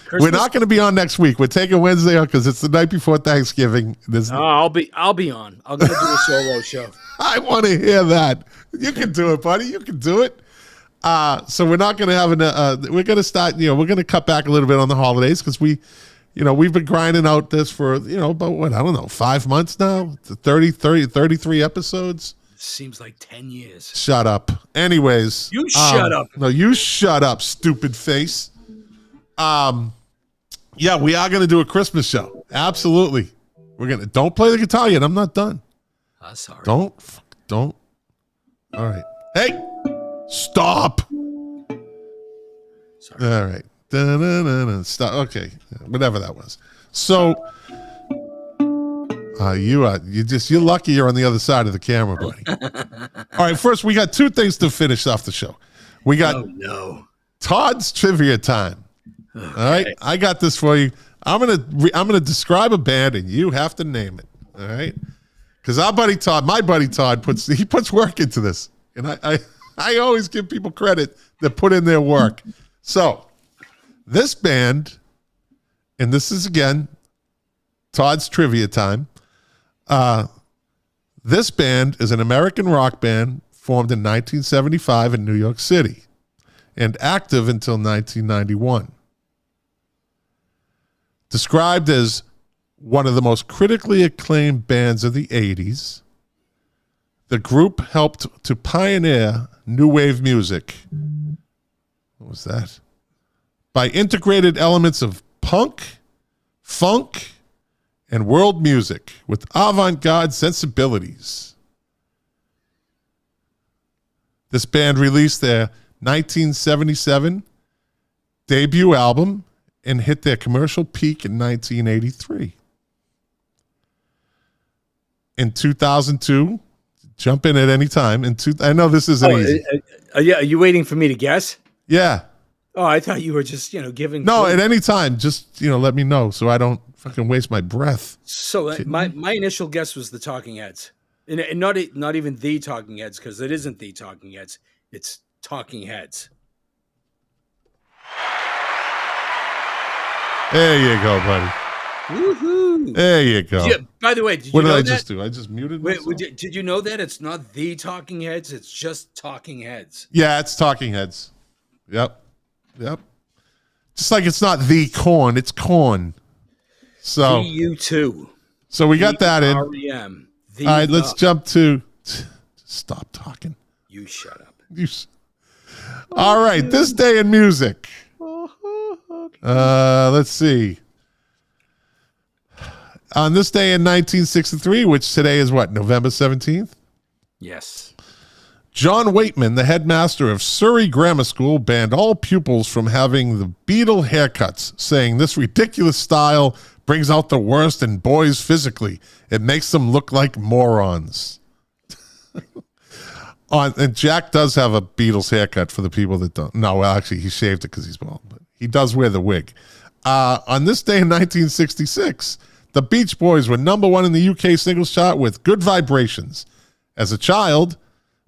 Christmas? We're not going to be on next week. We're taking Wednesday off because it's the night before Thanksgiving. I'll be on. I'm going to do a solo show. I want to hear that. You can do it, buddy. You can do it. So we're not going to have we're going to start. We're going to cut back a little bit on the holidays because we've been grinding out this for about 5 months now. 33 episodes. Seems like 10 years. Shut up. Anyways, you shut up. No, you shut up, stupid face. Yeah, we are going to do a Christmas show. Absolutely. Don't play the guitar yet. I'm not done. Sorry. Don't. All right. Hey, stop. Sorry. All right. Da-na-na-na. Stop. Okay. Whatever that was. So, you're lucky you're on the other side of the camera, buddy. All right. First, we got 2 things to finish off the show. We got Todd's trivia time. Okay. All right, I got this for you. I'm gonna describe a band, and you have to name it. All right, because my buddy Todd puts work into this, and I always give people credit that put in their work. So this band, and this is again Todd's trivia time. This band is an American rock band formed in 1975 in New York City, and active until 1991. Described as one of the most critically acclaimed bands of the 80s, The group helped to pioneer new wave music. What was that? By integrated elements of punk, funk, and world music with avant-garde sensibilities. This band released their 1977 debut album and hit their commercial peak in 1983. In 2002, jump in at any time. I know this isn't easy. Yeah, are you waiting for me to guess? Yeah. Oh, I thought you were just, giving. No, clues. at any time, just, let me know so I don't fucking waste my breath. So my initial guess was the Talking Heads. And not even the Talking Heads, because it isn't the Talking Heads. It's Talking Heads. There you go, buddy. Woohoo! There you go. By the way, did you what know did that? I just do? I just muted myself. Wait, did you know that it's not the Talking Heads? It's just Talking Heads. Yeah, it's Talking Heads. Yep. Just like it's not the Corn, it's Corn. So U2. So we got that in. REM. All right, let's jump to. Stop talking. You shut up. All right, this day in music. Let's see. On this day in 1963, which today is what, November 17th? Yes. John Waitman, the headmaster of Surrey Grammar School, banned all pupils from having the Beatle haircuts, saying this ridiculous style brings out the worst in boys physically. It makes them look like morons. And Jack does have a Beatles haircut for the people that don't. No, well, actually, he shaved it because he's bald, but he does wear the wig. On this day in 1966, the Beach Boys were number one in the UK singles chart with Good Vibrations. As a child,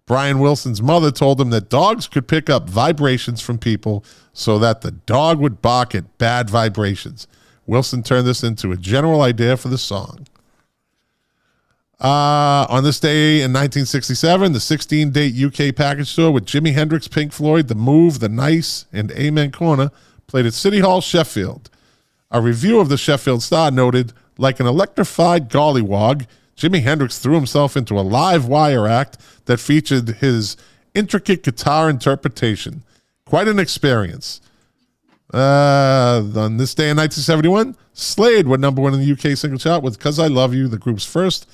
Brian Wilson's mother told him that dogs could pick up vibrations from people so that the dog would bark at bad vibrations. Wilson turned this into a general idea for the song. On this day in 1967, the 16-date UK package store with Jimi Hendrix, Pink Floyd, The Move, The Nice, and Amen Corner played at City Hall, Sheffield. A review of the Sheffield Star noted, like an electrified gollywog, Jimi Hendrix threw himself into a live wire act that featured his intricate guitar interpretation. Quite an experience. On this day in 1971, Slade were number one in the UK single chart with 'Cause I Love You, the group's first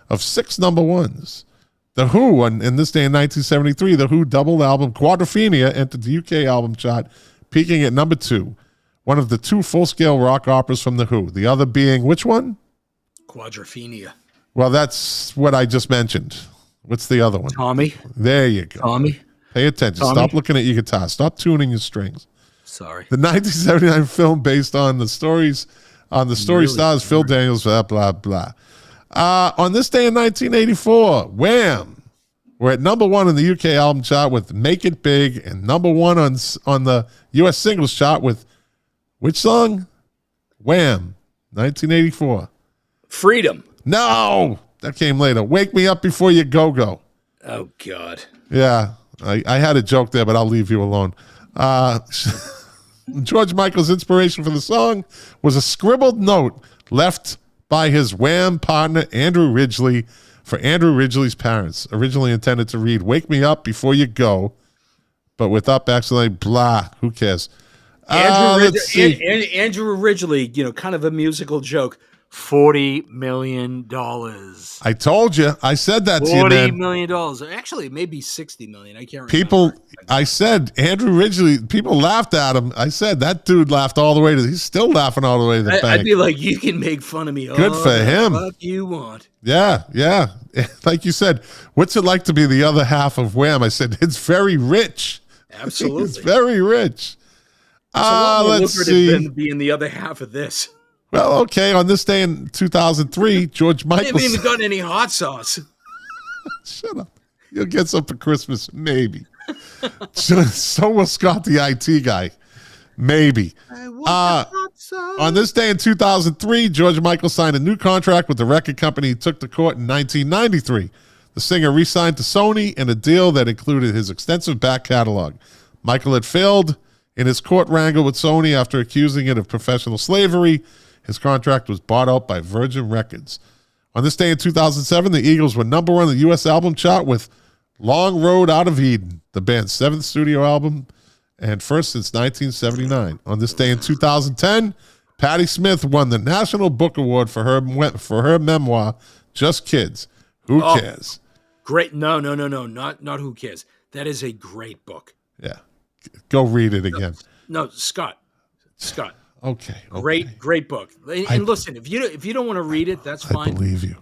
of 6 number ones. The Who, in this day in 1973, the Who double album Quadrophenia entered the UK album chart, peaking at number 2. One of the 2 full-scale rock operas from the Who. The other being which one? Quadrophenia. Well, that's what I just mentioned. What's the other one? Tommy. There you go. Tommy. Pay attention. Tommy. Stop looking at your guitar. Stop tuning your strings. Sorry. The 1979 film based on the story stars Phil Daniels, blah, blah, blah. On this day in 1984, Wham! We're at number 1 in the UK album chart with Make It Big and number 1 on the US singles chart with which song? Wham! 1984. Freedom. No! That came later. Wake Me Up Before You Go-Go. Oh, God. Yeah. I had a joke there, but I'll leave you alone. George Michael's inspiration for the song was a scribbled note left by his Wham partner, Andrew Ridgeley, for Andrew Ridgeley's parents. Originally intended to read, Wake Me Up Before You Go, but with up accidentally, blah, who cares? Andrew Ridgeley, kind of a musical joke. $40 million. I told you. I said that to you, man. $40 million. Actually, maybe $60 million. I can't remember. I said, Andrew Ridgeley, people laughed at him. I said, that dude laughed all the way he's still laughing all the way to the bank. I'd be like, you can make fun of me all Good for him. the fuck you want. Yeah. Like you said, what's it like to be the other half of Wham? I said, it's very rich. Absolutely. It's very rich. It's a lot more let's lucrative see. than being the other half of this. Well, okay. On this day in 2003, George Michael. I haven't even got any hot sauce. Shut up. You'll get some for Christmas, maybe. So will Scott, the IT guy. Maybe. On this day in 2003, George Michael signed a new contract with the record company he took to court in 1993. The singer re-signed to Sony in a deal that included his extensive back catalog. Michael had failed in his court wrangle with Sony after accusing it of professional slavery. His contract was bought out by Virgin Records. On this day in 2007, the Eagles were number 1 on the U.S. album chart with Long Road Out of Eden, the band's 7th studio album and first since 1979. On this day in 2010, Patti Smith won the National Book Award for her memoir, Just Kids. Who cares? Great. No. Not Who Cares. That is a great book. Yeah. Go read it again. No, Scott. Okay. Great book. And listen, if you don't want to read it, that's fine. I believe you.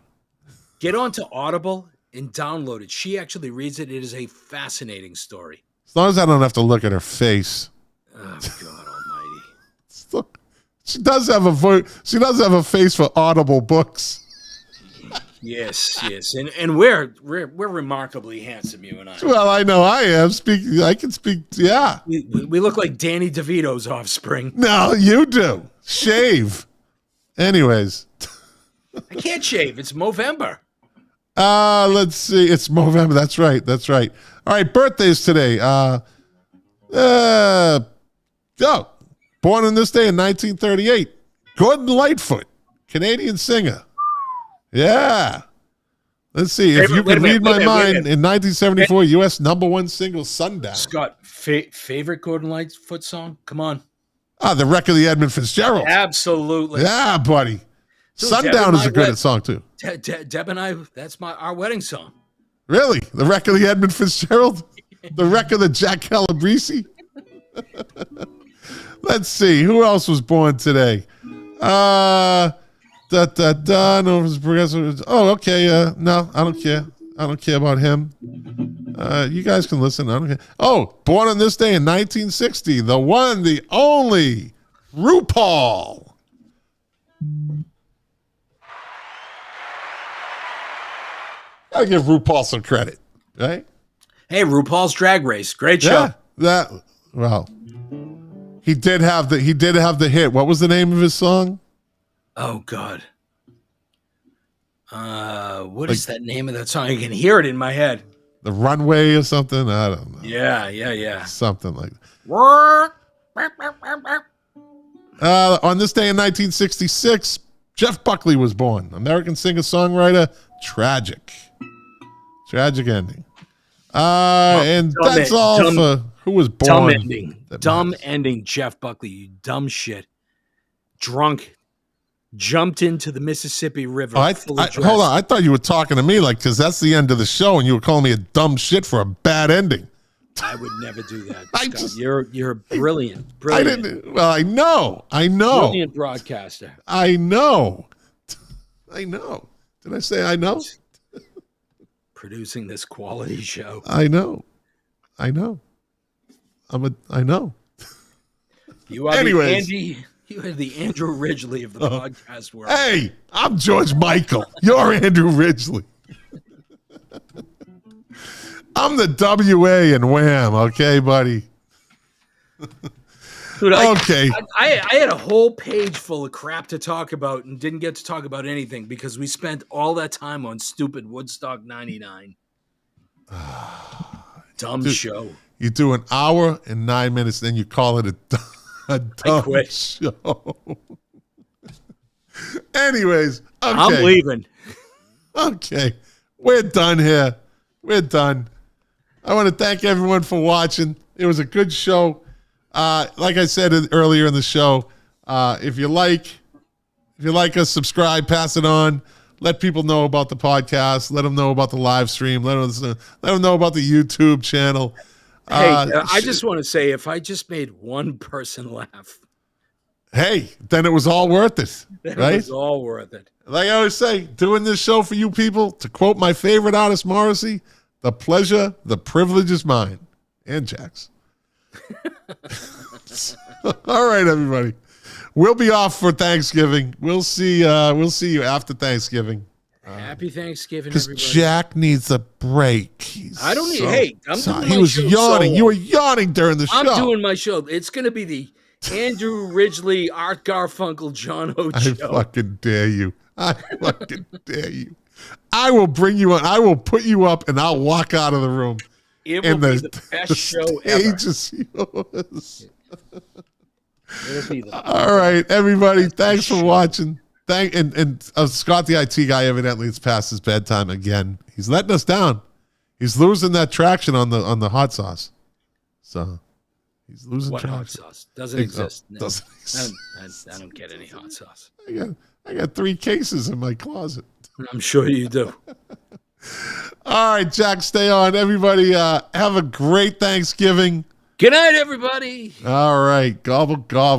Get onto Audible and download it. She actually reads it. It is a fascinating story. As long as I don't have to look at her face. Oh God Almighty! She does have a voice. She does have a face for Audible books. Yes, and we're remarkably handsome, you and I. Well, I know I am. I can speak. Yeah, we look like Danny DeVito's offspring. No, you do. Shave. Anyways, I can't shave. It's Movember. Let's see. It's Movember. That's right. All right, birthdays today. Born on this day in 1938, Gordon Lightfoot, Canadian singer. Yeah. Let's see. If you could read my mind, in 1974, U.S. #1 single, Sundown. Scott, favorite Gordon Lightfoot song? Come on. The Wreck of the Edmund Fitzgerald. Absolutely. Yeah, buddy. Dude, Sundown is a good song, too. Deb and I, that's our wedding song. Really? The Wreck of the Edmund Fitzgerald? The Wreck of the Jack Calabrese? Let's see. Who else was born today? No, progressive. Oh, okay. No, I don't care. I don't care about him. You guys can listen. I don't care. Oh, born on this day in 1960, the one, the only, RuPaul. I give RuPaul some credit, right? Hey, RuPaul's Drag Race, great show. Yeah, he did have the hit. What was the name of his song? Oh God. What is that name of that song? I can hear it in my head. The Runway or something? I don't know. Yeah. Something like that. On this day in 1966, Jeff Buckley was born. American singer-songwriter. Tragic ending. And that's all for who was born. Dumb ending, Jeff Buckley, you dumb shit. Drunk. Jumped into the Mississippi River. Hold on. I thought you were talking to me because that's the end of the show and you were calling me a dumb shit for a bad ending. I would never do that. You're brilliant. I know. Brilliant broadcaster. I know. Did I say I know? Producing this quality show. I know. I know. You are the Andrew Ridgely of the podcast world. Hey, I'm George Michael. You're Andrew Ridgely. I'm the WA and Wham, okay, buddy? Dude, okay. I had a whole page full of crap to talk about and didn't get to talk about anything because we spent all that time on stupid Woodstock 99. Dumb show. You do an hour and 9 minutes, then you call it a dumb show. Anyways, okay. I'm leaving. Okay. We're done here. We're done. I want to thank everyone for watching. It was a good show. Like I said earlier in the show, if you like us, subscribe, pass it on. Let people know about the podcast. Let them know about the live stream. Let them know about the YouTube channel. Hey, I just want to say, if I just made one person laugh, hey, then it was all worth it. Right? It was all worth it. Like I always say, doing this show for you people, to quote my favorite artist, Morrissey, the pleasure, the privilege is mine. And Jack's. All right, everybody. We'll be off for Thanksgiving. We'll see you after Thanksgiving. Happy Thanksgiving, because everybody. Jack needs a break. I don't need. Hey, I'm doing he my was show yawning. solo. You were yawning during the show. I'm doing my show. It's going to be the Andrew Ridgely, Art Garfunkel, John O. I show. fucking dare you. I fucking dare you. I will bring you on. I will put you up, and I'll walk out of the room. It will be the best show ever. Is yours. It'll be the All right, everybody. Thanks for watching. Scott, the IT guy, evidently it's past his bedtime again. He's letting us down. He's losing that traction on the hot sauce. So he's losing What traction. hot sauce? Doesn't exist. No. Doesn't exist. I don't get any hot sauce. I got 3 cases in my closet. I'm sure you do. All right, Jack, stay on. Everybody, have a great Thanksgiving. Good night, everybody. All right, gobble, gobble.